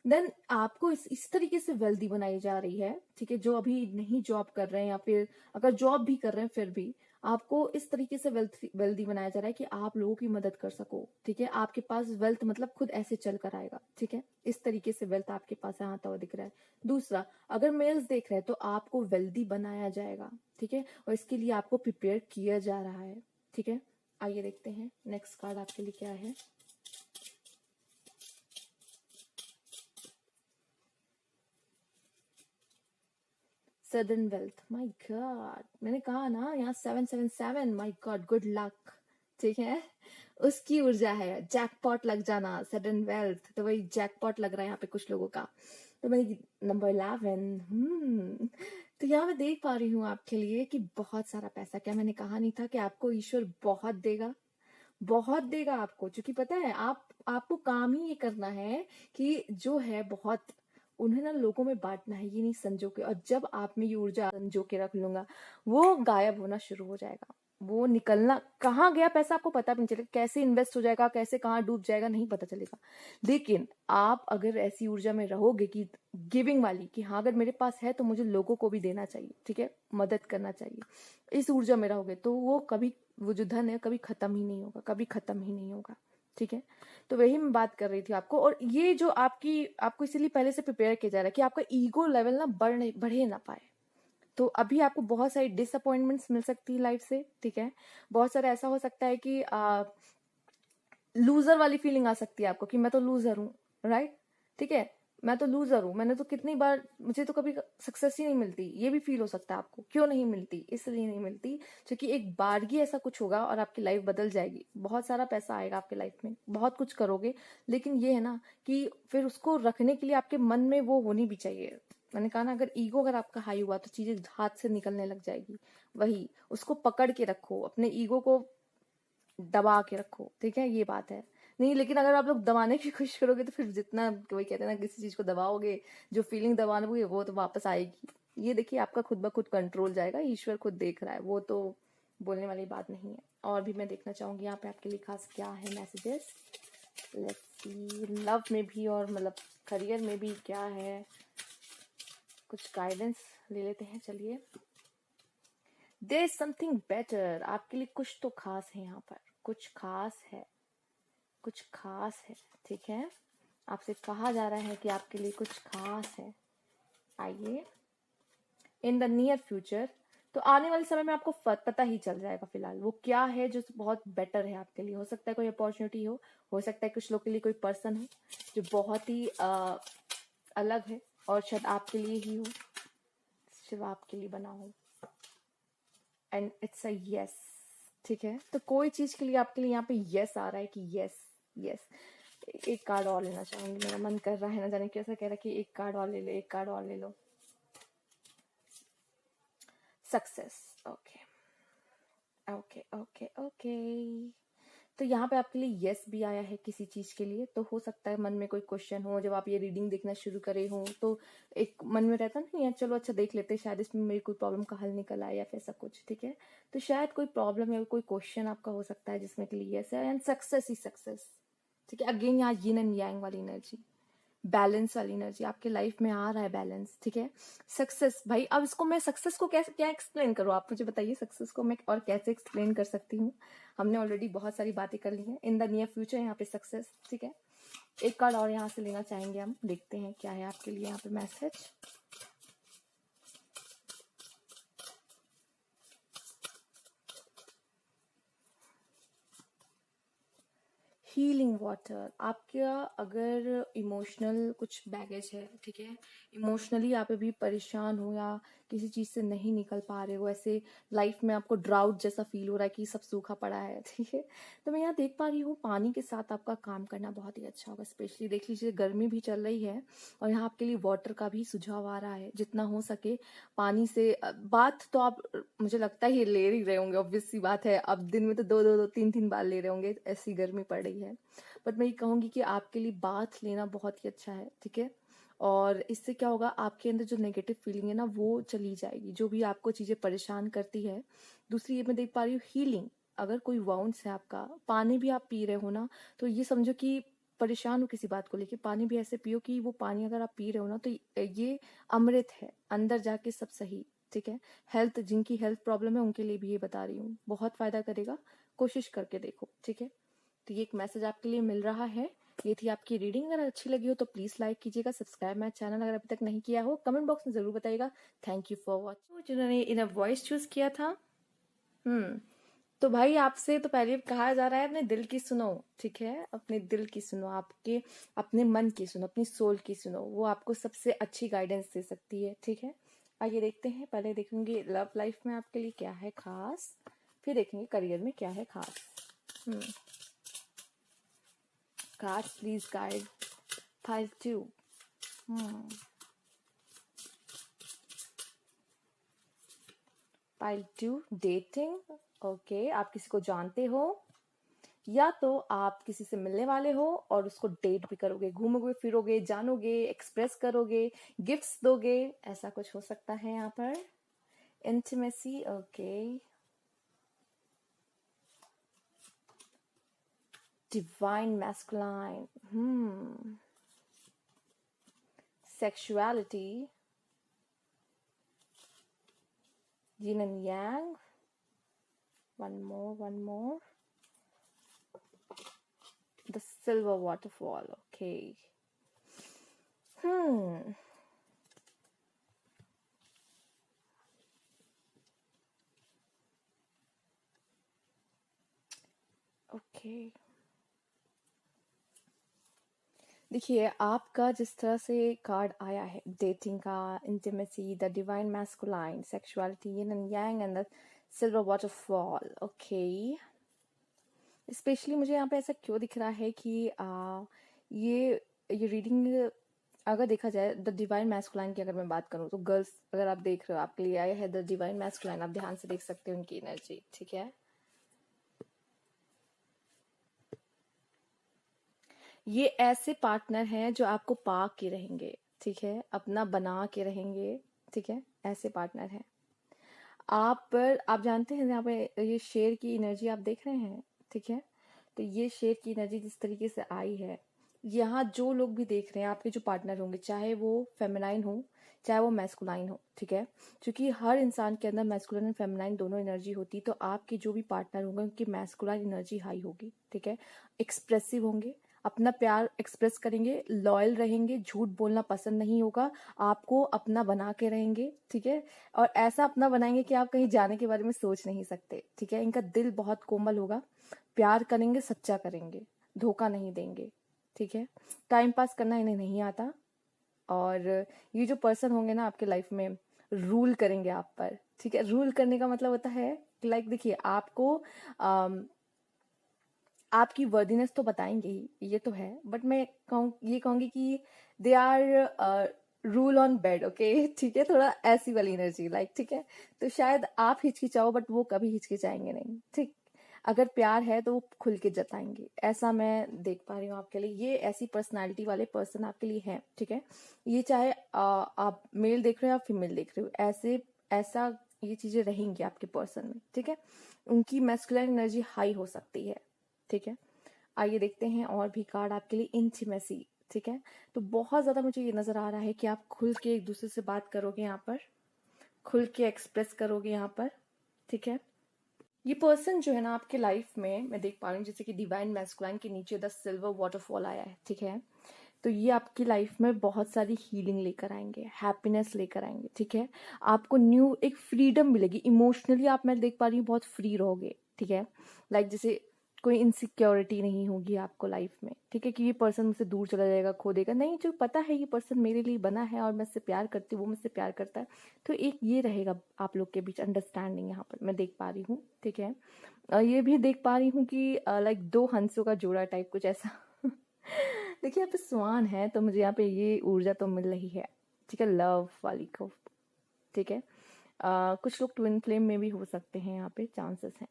देन आपको इस तरीके से वेल्दी बनाई जा रही है, ठीक है। जो अभी नहीं जॉब कर रहे हैं, या फिर अगर जॉब भी कर रहे हैं फिर भी आपको इस तरीके से वेल्दी बनाया जा रहा है कि आप लोगों की मदद कर सको, ठीक है। आपके पास वेल्थ मतलब खुद ऐसे चल कर आएगा, ठीक है। इस तरीके से वेल्थ आपके पास आता हुआ दिख रहा है। दूसरा, अगर मेल्स देख रहे हैं तो आपको वेल्दी बनाया जाएगा, ठीक है, और इसके लिए आपको प्रिपेयर किया जा रहा है, ठीक है। आइए देखते हैं नेक्स्ट कार्ड आपके लिए क्या है। सडन वेल्थ, माय गॉड, मैंने कहा ना यहाँ 777, माय गॉड, गुड लक, ठीक है। उसकी ऊर्जा है, जैकपॉट लग जाना, सडन वेल्थ, तो वही जैकपॉट लग रहा है यहाँ पे कुछ लोगों का। तो मेरी नंबर 11, तो यहाँ मैं देख पा रही हूँ आपके लिए कि बहुत सारा पैसा, क्या मैंने कहा नहीं था कि आपको ईश्वर बहुत देगा, बहुत देगा आपको, क्योंकि पता है आपको काम ही ये करना है कि जो है बहुत, उन्हें ना लोगों में बांटना है, ये नहीं संजो के। और जब आप में ये ऊर्जा संजो के रख लूंगा, वो गायब होना शुरू हो जाएगा, वो निकलना, कहाँ गया पैसा आपको पता भी नहीं चलेगा, कैसे इन्वेस्ट हो जाएगा, कैसे कहाँ डूब जाएगा नहीं पता चलेगा। लेकिन आप अगर ऐसी ऊर्जा में रहोगे कि गिविंग वाली, कि हाँ अगर मेरे पास है तो मुझे लोगों को भी देना चाहिए, ठीक है, मदद करना चाहिए, इस ऊर्जा में रहोगे तो वो जो धन है कभी खत्म ही नहीं होगा, कभी खत्म ही नहीं होगा, ठीक है। तो वही मैं बात कर रही थी आपको। और ये जो आपको इसीलिए पहले से प्रिपेयर किया जा रहा है कि आपका ईगो लेवल ना बढ़े ना पाए। तो अभी आपको बहुत सारी डिसअपॉइंटमेंट्स मिल सकती है लाइफ से, ठीक है। बहुत सारा ऐसा हो सकता है कि लूजर वाली फीलिंग आ सकती है आपको कि मैं तो लूजर हूँ, राइट, ठीक है, मैं तो लूजर हूँ, मैंने तो कितनी बार, मुझे तो कभी सक्सेस ही नहीं मिलती, ये भी फील हो सकता है आपको। क्यों नहीं मिलती? इसलिए नहीं मिलती क्योंकि एक बारगी ऐसा कुछ होगा और आपकी लाइफ बदल जाएगी, बहुत सारा पैसा आएगा आपके लाइफ में, बहुत कुछ करोगे, लेकिन ये है ना कि फिर उसको रखने के लिए आपके मन में वो होनी भी चाहिए। मैंने कहा ना, अगर ईगो अगर आपका हाई हुआ तो चीजें हाथ से निकलने लग जाएगी। वही उसको पकड़ के रखो, अपने ईगो को दबा के रखो, ठीक है, ये बात है। नहीं, लेकिन अगर आप लोग दबाने की कोशिश करोगे तो फिर जितना वही कहते हैं ना, किसी चीज को दबाओगे, जो फीलिंग दबाओगे वो तो वापस आएगी। ये देखिए, आपका खुद ब खुद कंट्रोल जाएगा, ईश्वर खुद देख रहा है, वो तो बोलने वाली बात नहीं है। और भी मैं देखना चाहूंगी यहाँ पे आपके लिए खास क्या है मैसेजेस। लेट्स सी, लव में भी और मतलब करियर में भी क्या है, कुछ गाइडेंस ले लेते हैं। चलिए, देयर इज समथिंग बेटर, आपके लिए कुछ तो खास है यहाँ पर, कुछ खास है, कुछ खास है, ठीक है। आपसे कहा जा रहा है कि आपके लिए कुछ खास है। आइए, इन द नियर फ्यूचर, तो आने वाले समय में आपको पता ही चल जाएगा फिलहाल वो क्या है जो बहुत बेटर है आपके लिए। हो सकता है कोई अपॉर्चुनिटी हो सकता है कुछ लोग के लिए कोई पर्सन हो जो बहुत ही अलग है और शायद आपके लिए ही हो, सिर्फ आपके लिए बना हो, एंड इट्स अ यस, ठीक है। तो कोई चीज के लिए आपके लिए यहाँ पे यस आ रहा है कि यस यस। एक कार्ड और लेना चाहूंगी, मेरा मन कर रहा है, ना जाने कैसा कह रहा है कि एक कार्ड और ले लो, एक कार्ड और ले लो। Success, okay okay okay okay. तो यहाँ पे आपके लिए यस भी आया है किसी चीज के लिए। तो हो सकता है मन में कोई क्वेश्चन हो, जब आप ये रीडिंग देखना शुरू करे हो तो एक मन में रहता नहीं है, चलो अच्छा देख लेते हैं, शायद इसमें मेरी कोई प्रॉब्लम का हल निकल आए या फिर ऐसा कुछ, ठीक है। तो शायद कोई प्रॉब्लम या कोई क्वेश्चन आपका हो सकता है जिसमें के लिए यस है, एंड सक्सेस ही सक्सेस, ठीक है। अगेन यहाँ यिन एंड यांग वाली एनर्जी, बैलेंस वाली एनर्जी आपके लाइफ में आ रहा है, बैलेंस, ठीक है। सक्सेस, भाई अब इसको मैं सक्सेस को कैसे क्या एक्सप्लेन करूँ, आप मुझे बताइए सक्सेस को मैं और कैसे एक्सप्लेन कर सकती हूँ। हमने ऑलरेडी बहुत सारी बातें कर ली हैं। इन द नियर फ्यूचर यहाँ पे सक्सेस, ठीक है। एक कार्ड और यहाँ से लेना चाहेंगे हम, देखते हैं क्या है आपके लिए यहाँ पे मैसेज। हीलिंग वाटर, आपका अगर इमोशनल कुछ बैगेज है, ठीक है, इमोशनली आप अभी परेशान हो या किसी चीज से नहीं निकल पा रहे हो, ऐसे लाइफ में आपको ड्राउट जैसा फील हो रहा है कि सब सूखा पड़ा है, ठीक है। तो मैं यहाँ देख पा रही हूँ पानी के साथ आपका काम करना बहुत ही अच्छा होगा। स्पेशली देख लीजिए, गर्मी भी चल रही है और यहाँ आपके लिए वाटर का भी सुझाव आ रहा है। जितना हो सके पानी से बात तो आप मुझे लगता है ले ही रहे होंगे, ऑब्वियस सी बात है। अब दिन में तो दो तीन तीन बार ले रहे होंगे, ऐसी गर्मी पड़ रही है। बट मैं ये कहूंगी कि आपके लिए बाथ लेना बहुत ही अच्छा है, ठीक है। और इससे क्या होगा, आपके अंदर जो नेगेटिव फीलिंग है ना वो चली जाएगी, जो भी आपको चीजें परेशान करती है। दूसरी ये मैं देख पा रही हूँ हीलिंग, अगर कोई वाउंड्स है आपका, पानी भी आप पी रहे हो ना, तो ये समझो कि परेशान हो किसी बात को लेके, पानी भी ऐसे पियो कि वो पानी अगर आप पी रहे हो ना तो ये अमृत है, अंदर जाके सब सही, ठीक है। हेल्थ, जिनकी हेल्थ प्रॉब्लम है उनके लिए भी ये बता रही हूँ, बहुत फायदा करेगा, कोशिश करके देखो, ठीक है। तो ये एक मैसेज आपके लिए मिल रहा है। ये थी आपकी रीडिंग। अगर अच्छी लगी हो तो प्लीज लाइक कीजिएगा, सब्सक्राइब माय चैनल अगर अभी तक नहीं किया हो, कमेंट बॉक्स में जरूर बताइएगा। Thank you for watching. जिन्होंने इन वॉइस चूज किया था, तो भाई आपसे तो पहले कहा जा रहा है अपने दिल की सुनो, ठीक है। अपने दिल की सुनो, आपके अपने मन की सुनो, अपनी सोल की सुनो, वो आपको सबसे अच्छी गाइडेंस दे सकती है, ठीक है। आइए देखते हैं, पहले देखेंगे लव लाइफ में आपके लिए क्या है खास, फिर देखेंगे करियर में क्या है खास। Cards, please guide. Pile 2. Pile 2, dating. Okay, आप किसी को जानते हो या तो आप किसी से मिलने वाले हो और उसको डेट भी करोगे, घूमोगे फिरोगे, जानोगे, एक्सप्रेस करोगे, गिफ्ट्स दोगे, ऐसा कुछ हो सकता है यहाँ पर। Intimacy, okay. Divine masculine, sexuality, yin and yang. One more. The silver waterfall, okay. Okay, देखिए आपका जिस तरह से कार्ड आया है, डेटिंग का, intimacy, the divine masculine, sexuality, yin and yang and the silver waterfall, okay. Specially मुझे यहाँ पे ऐसा क्यों दिख रहा है कि ये रीडिंग अगर देखा जाए द डिवाइन मैस्कुलाइन की अगर मैं बात करूँ तो गर्ल्स अगर आप देख रहे हो, आपके लिए आया है द डिवाइन मैस्कुलाइन, आप ध्यान से देख सकते हो उनकी एनर्जी, ठीक है। ये ऐसे पार्टनर हैं जो आपको पा के रहेंगे, ठीक है, अपना बना के रहेंगे, ठीक है, ऐसे पार्टनर हैं। आप जानते हैं यहाँ पे ये शेर की एनर्जी आप देख रहे हैं, ठीक है, तो ये शेर की एनर्जी जिस तरीके से आई है, यहाँ जो लोग भी देख रहे हैं आपके जो पार्टनर होंगे, चाहे वो फेमिनाइन हो चाहे वो मैस्कुलाइन हो, ठीक है, क्योंकि हर इंसान के अंदर मैस्कुलाइन और फेमिनाइन दोनों एनर्जी होती है, तो आपके जो भी पार्टनर होंगे उनकी मैस्कुलाइन एनर्जी हाई होगी, ठीक है, एक्सप्रेसिव होंगे, अपना प्यार एक्सप्रेस करेंगे, लॉयल रहेंगे, झूठ बोलना पसंद नहीं होगा, आपको अपना बना के रहेंगे, ठीक है, और ऐसा अपना बनाएंगे कि आप कहीं जाने के बारे में सोच नहीं सकते, ठीक है, इनका दिल बहुत कोमल होगा, प्यार करेंगे, सच्चा करेंगे, धोखा नहीं देंगे, ठीक है, टाइम पास करना इन्हें नहीं आता, और ये जो पर्सन होंगे ना आपके लाइफ में रूल करेंगे आप पर, ठीक है, रूल करने का मतलब होता है लाइक देखिए आपको आपकी वर्दीनेस तो बताएंगे ही, ये तो है, बट मैं ये कहूंगी कि they are rule on bed, okay, ठीक है, थोड़ा ऐसी वाली एनर्जी लाइक, ठीक है, तो शायद आप हिचकिचाओ बट वो कभी हिचकिचाएंगे नहीं, ठीक, अगर प्यार है तो वो खुल के जताएंगे, ऐसा मैं देख पा रही हूँ आपके लिए, ये ऐसी पर्सनालिटी वाले पर्सन आपके लिए हैं, ठीक है, ये चाहे आप मेल देख रहे हो या फीमेल देख रहे हो, ऐसा ये चीजें रहेंगी आपके पर्सन में, ठीक है, उनकी मैस्कुलिन एनर्जी हाई हो सकती है, ठीक है, आइए देखते हैं और भी कार्ड आपके लिए, इंटीमेसी, ठीक है, तो बहुत ज्यादा मुझे ये नजर आ रहा है कि आप खुल के एक दूसरे से बात करोगे यहाँ पर, खुल के एक्सप्रेस करोगे यहाँ पर, ठीक है, ये पर्सन जो है ना आपके लाइफ में मैं देख पा रही हूँ जैसे कि डिवाइन मैस्कुलाइन के नीचे द सिल्वर वाटरफॉल आया है, ठीक है, तो ये आपकी लाइफ में बहुत सारी हीलिंग लेकर आएंगे, हैप्पीनेस लेकर आएंगे, ठीक है, आपको न्यू एक फ्रीडम मिलेगी, इमोशनली आप मैं देख पा रही हूँ बहुत फ्री रहोगे, ठीक है, लाइक जैसे कोई इनसिक्योरिटी नहीं होगी आपको लाइफ में, ठीक है, कि ये पर्सन मुझसे दूर चला जाएगा, खो देगा, नहीं, जो पता है ये पर्सन मेरे लिए बना है और मैं इससे प्यार करती हूँ, वो मुझसे प्यार करता है, तो एक ये रहेगा आप लोग के बीच अंडरस्टैंडिंग यहाँ पर मैं देख पा रही हूँ, ठीक है, ये भी देख पा रही हूँ कि लाइक दो हंसों का जोड़ा टाइप कुछ ऐसा देखिए यहाँ पे स्वान है तो मुझे यहाँ पे ये ऊर्जा तो मिल रही है, ठीक है, लव वाली को, ठीक है, कुछ लोग ट्विन फ्लेम में भी हो सकते हैं, यहाँ पे चांसेस हैं,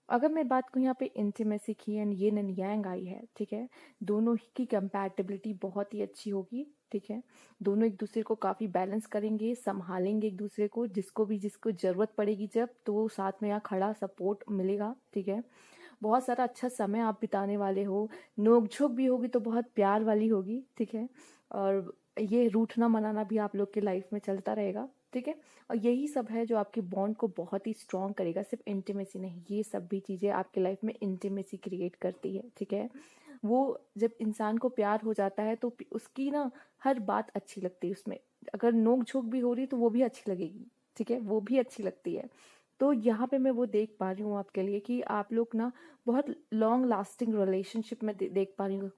अगर मैं बात करूँ यहाँ पे इंटीमेसी की एंड ये एंड यांग आई है, ठीक है, दोनों ही की कंपैटिबिलिटी बहुत ही अच्छी होगी, ठीक है, दोनों एक दूसरे को काफी बैलेंस करेंगे, संभालेंगे एक दूसरे को, जिसको जरूरत पड़ेगी जब तो वो साथ में यहाँ खड़ा सपोर्ट मिलेगा, ठीक है, बहुत सारा अच्छा समय आप बिताने वाले हो, नोकझोंक भी होगी तो बहुत प्यार वाली होगी, ठीक है, और ये रूठना मनाना भी आप लोग के लाइफ में चलता रहेगा, ठीक है, और यही सब है जो आपके बॉन्ड को बहुत ही स्ट्रॉन्ग करेगा, सिर्फ इंटीमेसी नहीं, ये सब भी चीजें आपके लाइफ में इंटीमेसी क्रिएट करती है, ठीक है, वो जब इंसान को प्यार हो जाता है तो उसकी ना हर बात अच्छी लगती है, उसमें अगर नोक झोंक भी हो रही तो वो भी अच्छी लगेगी, ठीक है, वो भी अच्छी लगती है, तो यहाँ पे मैं वो देख पा रही हूँ आपके लिए कि आप लोग ना बहुत लॉन्ग लास्टिंग रिलेशनशिप में देख पा रही हूँ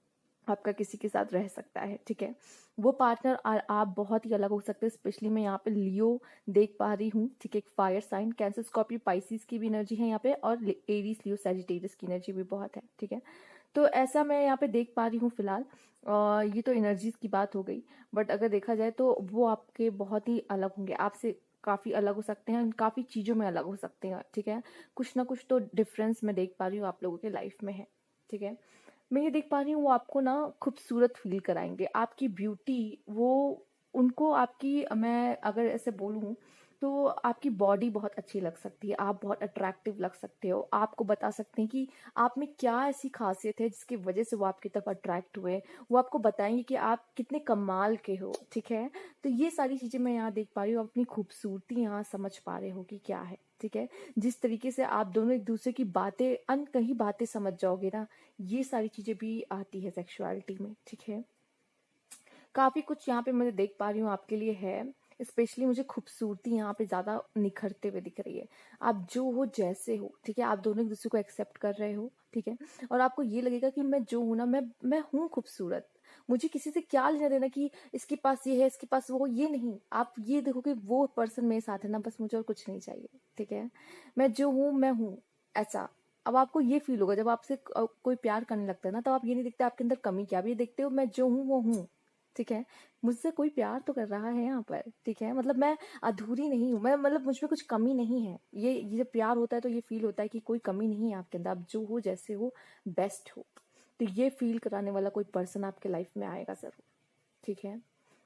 आपका किसी के साथ रह सकता है, ठीक है, वो पार्टनर आप बहुत ही अलग हो सकते हैं, स्पेशली मैं यहाँ पे लियो देख पा रही हूँ, ठीक है, एक fire sign, Cancer Scorpio Pisces की भी एनर्जी है यहाँ पे, और एरीज लियो सैजिटेरियस की एनर्जी भी बहुत है, ठीक है, तो ऐसा मैं यहाँ पे देख पा रही हूँ फिलहाल, ये तो एनर्जीज की बात हो गई, बट अगर देखा जाए तो वो आपके बहुत ही अलग होंगे, आपसे काफी अलग हो सकते हैं, काफी चीजों में अलग हो सकते हैं, ठीक है, कुछ ना कुछ तो डिफरेंस मैं देख पा रही हूँ आप लोगों के लाइफ में है, ठीक है, मैं ये देख पा रही हूँ वो आपको ना खूबसूरत फील कराएंगे, आपकी ब्यूटी वो उनको आपकी मैं अगर ऐसे बोलूँ तो आपकी बॉडी बहुत अच्छी लग सकती है, आप बहुत अट्रैक्टिव लग सकते हो, आपको बता सकते हैं कि आप में क्या ऐसी खासियत है जिसकी वजह से वो आपकी तरफ अट्रैक्ट हुए, वो आपको बताएंगे कि आप कितने कमाल के हो, ठीक है, तो ये सारी चीजें मैं यहाँ देख पा रही हूँ, अपनी खूबसूरती यहाँ समझ पा रहे हो कि क्या है, ठीक है, जिस तरीके से आप दोनों एक दूसरे की बातें अनकही बातें समझ जाओगे ना, ये सारी चीजें भी आती है सेक्सुअलिटी में, ठीक है, काफी कुछ यहाँ पे मैं देख पा रही हूँ आपके लिए है, स्पेशली मुझे खूबसूरती यहाँ पे ज्यादा निखरते हुए दिख रही है, आप जो हो जैसे हो, ठीक है, आप दोनों एक दूसरे को एक्सेप्ट कर रहे हो, ठीक है, और आपको ये लगेगा कि मैं जो हूँ ना मैं हूँ खूबसूरत, मुझे किसी से क्या लेना देना कि इसके पास ये है इसके पास वो, ये नहीं, आप ये देखो कि वो पर्सन मेरे साथ है ना, बस मुझे और कुछ नहीं चाहिए, ठीक है, मैं जो हूँ मैं हूँ, ऐसा, अब आपको ये फील होगा जब आपसे कोई प्यार करने लगता है ना, तो आप ये नहीं देखते आपके अंदर कमी क्या, आप ये देखते हो मैं जो हूँ वो हूँ, ठीक है, मुझसे कोई प्यार तो कर रहा है यहाँ पर, ठीक है, मतलब मैं अधूरी नहीं हूँ, मैं मतलब मुझ में कुछ कमी नहीं है, ये जब प्यार होता है तो ये फील होता है कि कोई कमी नहीं है आपके अंदर, आप जो हो जैसे हो बेस्ट हो, तो ये फील कराने वाला कोई पर्सन आपके लाइफ में आएगा ज़रूर, ठीक है।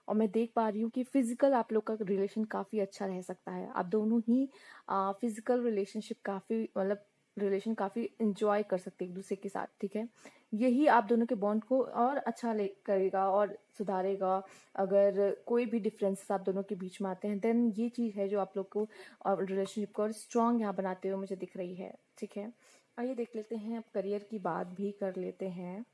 और मैं देख पा रही हूँ कि फिजिकल आप लोग का रिलेशन काफ़ी अच्छा रह सकता है। आप दोनों ही फिजिकल रिलेशनशिप काफ़ी मतलब रिलेशन काफ़ी इंजॉय कर सकते हैं एक दूसरे के साथ, ठीक है। यही आप दोनों के बॉन्ड को और अच्छा ले करेगा और सुधारेगा। अगर कोई भी डिफरेंसेस आप दोनों के बीच में आते हैं, देन ये चीज़ है जो आप लोग को और रिलेशनशिप को और स्ट्रॉन्ग यहाँ बनाते हुए मुझे दिख रही है, ठीक है। आइए देख लेते हैं, अब करियर की बात भी कर लेते हैं।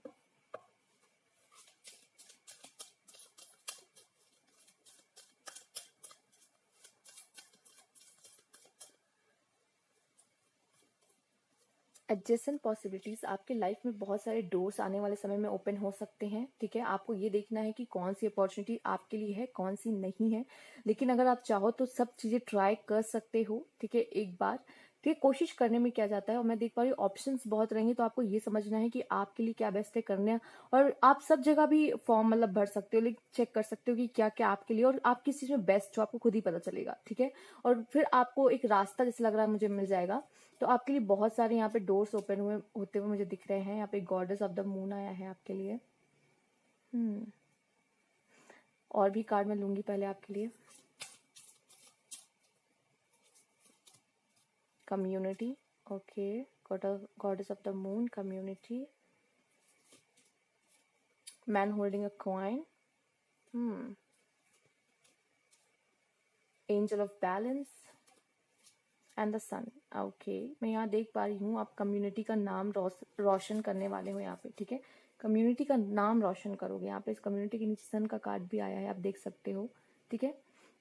एडजेसेंट पॉसिबिलिटीज आपके लाइफ में बहुत सारे डोर्स आने वाले समय में ओपन हो सकते हैं, ठीक है। आपको ये देखना है कि कौन सी अपॉर्चुनिटी आपके लिए है, कौन सी नहीं है। लेकिन अगर आप चाहो तो सब चीज़ें ट्राई कर सकते हो, ठीक है, एक बार, ठीक है। कोशिश करने में क्या जाता है। और मैं देख पा रही हूँ ऑप्शंस बहुत रहेंगे, तो आपको ये समझना है कि आपके लिए क्या बेस्ट है करने। और आप सब जगह भी फॉर्म मतलब भर सकते हो, लेकिन चेक कर सकते हो कि क्या क्या आपके लिए और आप किस चीज़ में बेस्ट हो, आपको खुद ही पता चलेगा, ठीक है। और फिर आपको एक रास्ता जैसे लग रहा है मुझे मिल जाएगा। तो आपके लिए बहुत सारे यहाँ पे डोर्स ओपन हुए होते हुए मुझे दिख रहे हैं। यहाँ पे गॉडेस ऑफ द मून आया है आपके लिए। हम्म और भी कार्ड मैं लूंगी पहले आपके लिए। Community, okay, goddess of the moon, community, man holding a coin, angel of balance and the sun. Okay, मैं यहाँ देख पा रही हूँ आप कम्युनिटी का नाम रोशन करने वाले हो यहाँ पे, ठीक है। कम्युनिटी का नाम रोशन करोगे। यहाँ पे इस कम्युनिटी के नीचे सन का कार्ड भी आया है, आप देख सकते हो, ठीक है।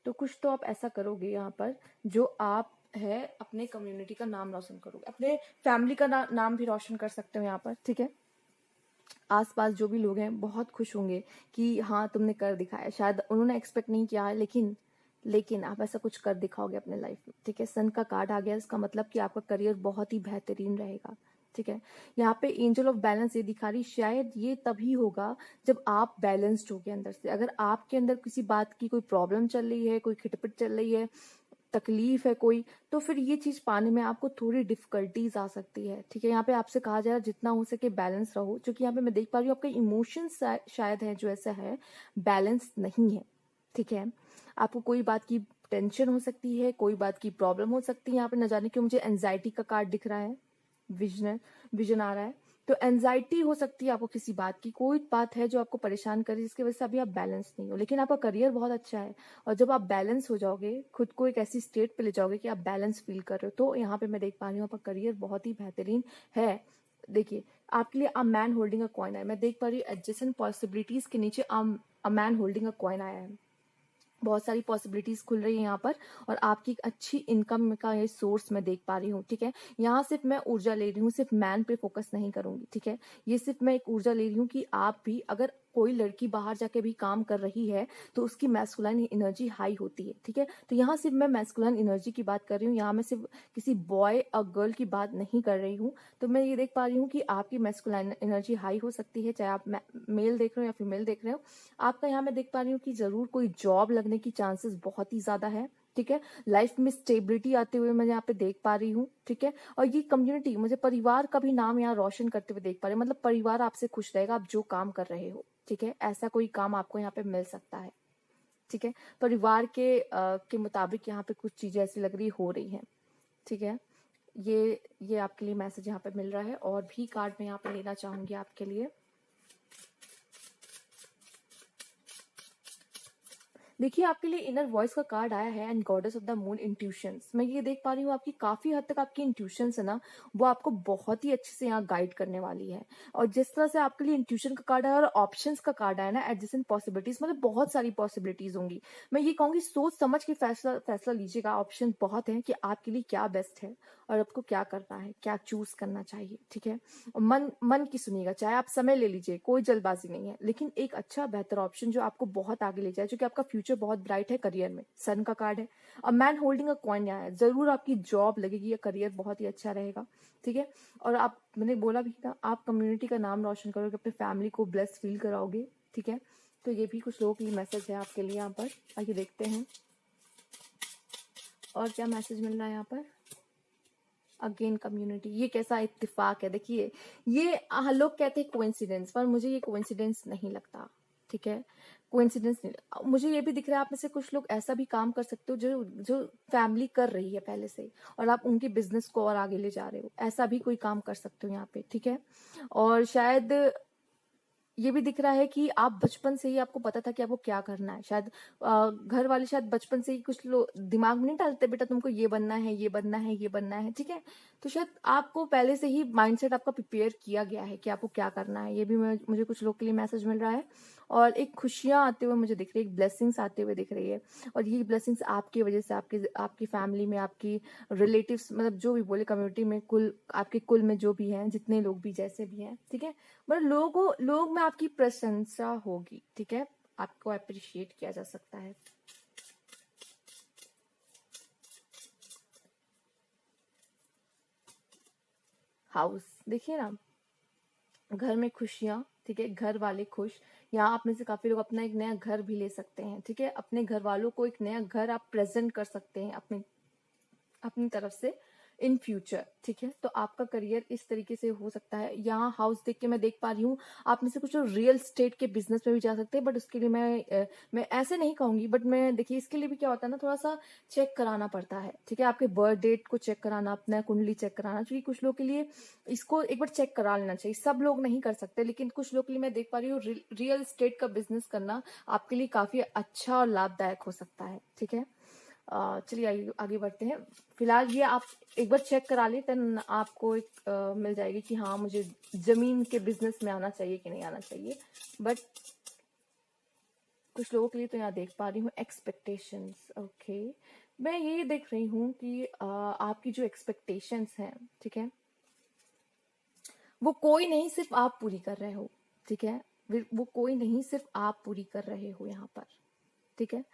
तो कुछ तो आप ऐसा करोगे यहाँ पर जो आप है अपने कम्युनिटी का नाम रोशन करोगे। अपने फैमिली का नाम भी रोशन कर सकते हो यहाँ पर, ठीक है। आसपास जो भी लोग हैं बहुत खुश होंगे कि हाँ तुमने कर दिखाया। शायद उन्होंने एक्सपेक्ट नहीं किया है, लेकिन आप ऐसा कुछ कर दिखाओगे अपने लाइफ में, ठीक है। सन का कार्ड आ गया, इसका मतलब कि आपका करियर बहुत ही बेहतरीन रहेगा, ठीक है। यहाँ पे एंजल ऑफ बैलेंस ये दिखा रही, शायद ये तभी होगा जब आप बैलेंस्ड होगे अंदर से। अगर आपके अंदर किसी बात की कोई प्रॉब्लम चल रही है, कोई खिटपिट चल रही है, तकलीफ है कोई, तो फिर ये चीज पाने में आपको थोड़ी डिफिकल्टीज आ सकती है, ठीक है। यहाँ पे आपसे कहा जा रहा है जितना हो सके बैलेंस रहो, क्योंकि यहाँ पे मैं देख पा रही हूँ आपके इमोशंस शायद है जो ऐसा है बैलेंस नहीं है, ठीक है। आपको कोई बात की टेंशन हो सकती है, कोई बात की प्रॉब्लम हो सकती है। यहाँ पे न जाने क्यों मुझे एंजाइटी का कार्ड दिख रहा है, विजन आ रहा है। तो एंजाइटी हो सकती है आपको किसी बात की, कोई बात है जो आपको परेशान करे जिसकी वजह से अभी आप बैलेंस नहीं हो। लेकिन आपका करियर बहुत अच्छा है, और जब आप बैलेंस हो जाओगे, खुद को एक ऐसी स्टेट पे ले जाओगे कि आप बैलेंस फील कर रहे हो, तो यहाँ पे मैं देख पा रही हूँ आपका करियर बहुत ही बेहतरीन है। देखिए आपके लिए a man holding a coin है। मैं देख पा रही हूँ एडजेसेंट पॉसिबिलिटीज के नीचे a man holding a coin आया है। बहुत सारी पॉसिबिलिटीज खुल रही है यहाँ पर, और आपकी एक अच्छी इनकम का ये सोर्स मैं देख पा रही हूँ, ठीक है। यहाँ सिर्फ मैं ऊर्जा ले रही हूँ, सिर्फ मैन पे फोकस नहीं करूंगी, ठीक है। ये सिर्फ मैं एक ऊर्जा ले रही हूँ कि आप भी, अगर कोई लड़की बाहर जाके भी काम कर रही है तो उसकी मैस्कुलाइन एनर्जी हाई होती है, ठीक है। तो यहाँ सिर्फ मैं मैस्कुलाइन एनर्जी की बात कर रही हूँ, यहाँ मैं सिर्फ किसी बॉय और गर्ल की बात नहीं कर रही हूँ। तो मैं ये देख पा रही हूँ कि आपकी मैस्कुलाइन एनर्जी हाई हो सकती है, चाहे आप मेल देख रहे हो या फीमेल देख रहे हो। आपका यहाँ मैं देख पा रही हूँ कि जरूर कोई जॉब लगने की चांसेस बहुत ही ज्यादा है, ठीक है। लाइफ में स्टेबिलिटी आते हुए मैं यहाँ पे देख पा रही हूँ, ठीक है। और ये कम्युनिटी मुझे परिवार का भी नाम यहाँ रोशन करते हुए देख पा रही हूँ, मतलब परिवार आपसे खुश रहेगा आप जो काम कर रहे हो, ठीक है। ऐसा कोई काम आपको यहाँ पे मिल सकता है, ठीक है। परिवार के मुताबिक यहाँ पे कुछ चीजें ऐसी लग रही हो रही हैं, ठीक है। ये आपके लिए मैसेज यहाँ पे मिल रहा है। और भी कार्ड मैं यहाँ पे लेना चाहूंगी आपके लिए। देखिए आपके लिए इनर वॉइस का कार्ड आया है and goddess of the moon, intuitions. मैं ये देख पा रही हूँ आपकी काफी हद तक आपकी इंट्यूशंस है ना, वो आपको बहुत ही अच्छे से यहाँ गाइड करने वाली है। और जिस तरह से आपके लिए इंट्यूशन का कार्ड आया और ऑप्शंस का कार्ड आया ना, एडजेसेंट पॉसिबिलिटीज, मतलब बहुत सारी पॉसिबिलिटीज होंगी। मैं ये कहूंगी सोच समझ के फैसला लीजिएगा। ऑप्शन बहुत है कि आपके लिए क्या बेस्ट है और आपको क्या करना है, क्या चूज करना चाहिए, ठीक है। और मन मन की सुनिएगा, चाहे आप समय ले लीजिए, कोई जल्दबाजी नहीं है, लेकिन एक अच्छा बेहतर ऑप्शन जो आपको बहुत आगे ले जाए, जो कि आपका फ्यूचर बहुत ब्राइट है करियर में। सन का कार्ड है, और मैन होल्डिंग अ कॉइन आया है। जरूर आपकी जॉब लगेगी, या करियर बहुत ही अच्छा रहेगा, ठीक है। और आप, मैंने बोला भी था, आप कम्युनिटी का नाम रोशन करोगे, अपने फैमिली को ब्लेस फील कराओगे, ठीक है। तो ये भी कुछ लोगों के लिए मैसेज है आपके लिए यहाँ पर। आइए देखते हैं और क्या मैसेज मिल रहा है यहाँ पर। अगेन कम्युनिटी, ये कैसा इत्तेफाक है। देखिए ये लोग कहते हैं कोइंसिडेंस, पर मुझे ये कोइंसिडेंस नहीं लगता, ठीक है। कोइंसिडेंस नहीं, मुझे ये भी दिख रहा है आप में से कुछ लोग ऐसा भी काम कर सकते हो जो जो फैमिली कर रही है पहले से, और आप उनके बिजनेस को और आगे ले जा रहे हो, ऐसा भी कोई काम कर सकते हो यहाँ पे, ठीक है। और शायद ये भी दिख रहा है कि आप बचपन से ही आपको पता था कि आपको क्या करना है। शायद घर वाले शायद बचपन से ही कुछ लोग दिमाग में नहीं डालते, बेटा तुमको ये बनना है, ये बनना है, ये बनना है, ठीक है। तो शायद आपको पहले से ही माइंडसेट आपका प्रिपेयर किया गया है कि आपको क्या करना है। ये भी मुझे कुछ लोग के लिए मैसेज मिल रहा है। और एक खुशियां आते हुए मुझे दिख रही है, एक ब्लेसिंग्स आते हुए दिख रही है। और ये ब्लेसिंग्स आपकी वजह से, आपकी फैमिली में, आपकी रिलेटिव्स, मतलब जो भी बोले कम्युनिटी में, आपके कुल में जो भी हैं, जितने लोग भी जैसे भी हैं, ठीक है, मतलब लोग में आपकी प्रशंसा होगी, ठीक है, आपको अप्रिशिएट किया जा सकता है। हाउस देखिए ना, घर में खुशियां, ठीक है, घर वाले खुश। यहाँ आप में से काफी लोग अपना एक नया घर भी ले सकते हैं, ठीक है। अपने घर वालों को एक नया घर आप प्रेजेंट कर सकते हैं अपनी तरफ से इन फ्यूचर, ठीक है। तो आपका करियर इस तरीके से हो सकता है। यहाँ हाउस देख के मैं देख पा रही हूँ आप में से कुछ लोग रियल स्टेट के बिजनेस में भी जा सकते हैं, बट उसके लिए मैं ऐसे नहीं कहूंगी, बट मैं देखिए इसके लिए भी क्या होता है ना, थोड़ा सा चेक कराना पड़ता है, ठीक है। आपके बर्थ डेट को चेक कराना, अपना कुंडली चेक कराना, क्योंकि कुछ लोग के लिए इसको एक बार चेक करा लेना चाहिए। सब लोग नहीं कर सकते, लेकिन कुछ लोग के लिए मैं देख पा रही हूँ रियल स्टेट का बिजनेस करना आपके लिए काफी अच्छा और लाभदायक हो सकता है, ठीक है। चलिए आगे बढ़ते हैं। फिलहाल ये आप एक बार चेक करा लें, देन आपको एक मिल जाएगी कि हाँ मुझे जमीन के बिजनेस में आना चाहिए कि नहीं आना चाहिए। बट कुछ लोगों के लिए तो यहाँ देख पा रही हूँ एक्सपेक्टेशंस, ओके। मैं ये देख रही हूँ कि आपकी जो एक्सपेक्टेशंस हैं, ठीक है, वो कोई नहीं सिर्फ आप पूरी कर रहे हो, ठीक है। वो कोई नहीं सिर्फ आप पूरी कर रहे हो यहाँ पर, ठीक है।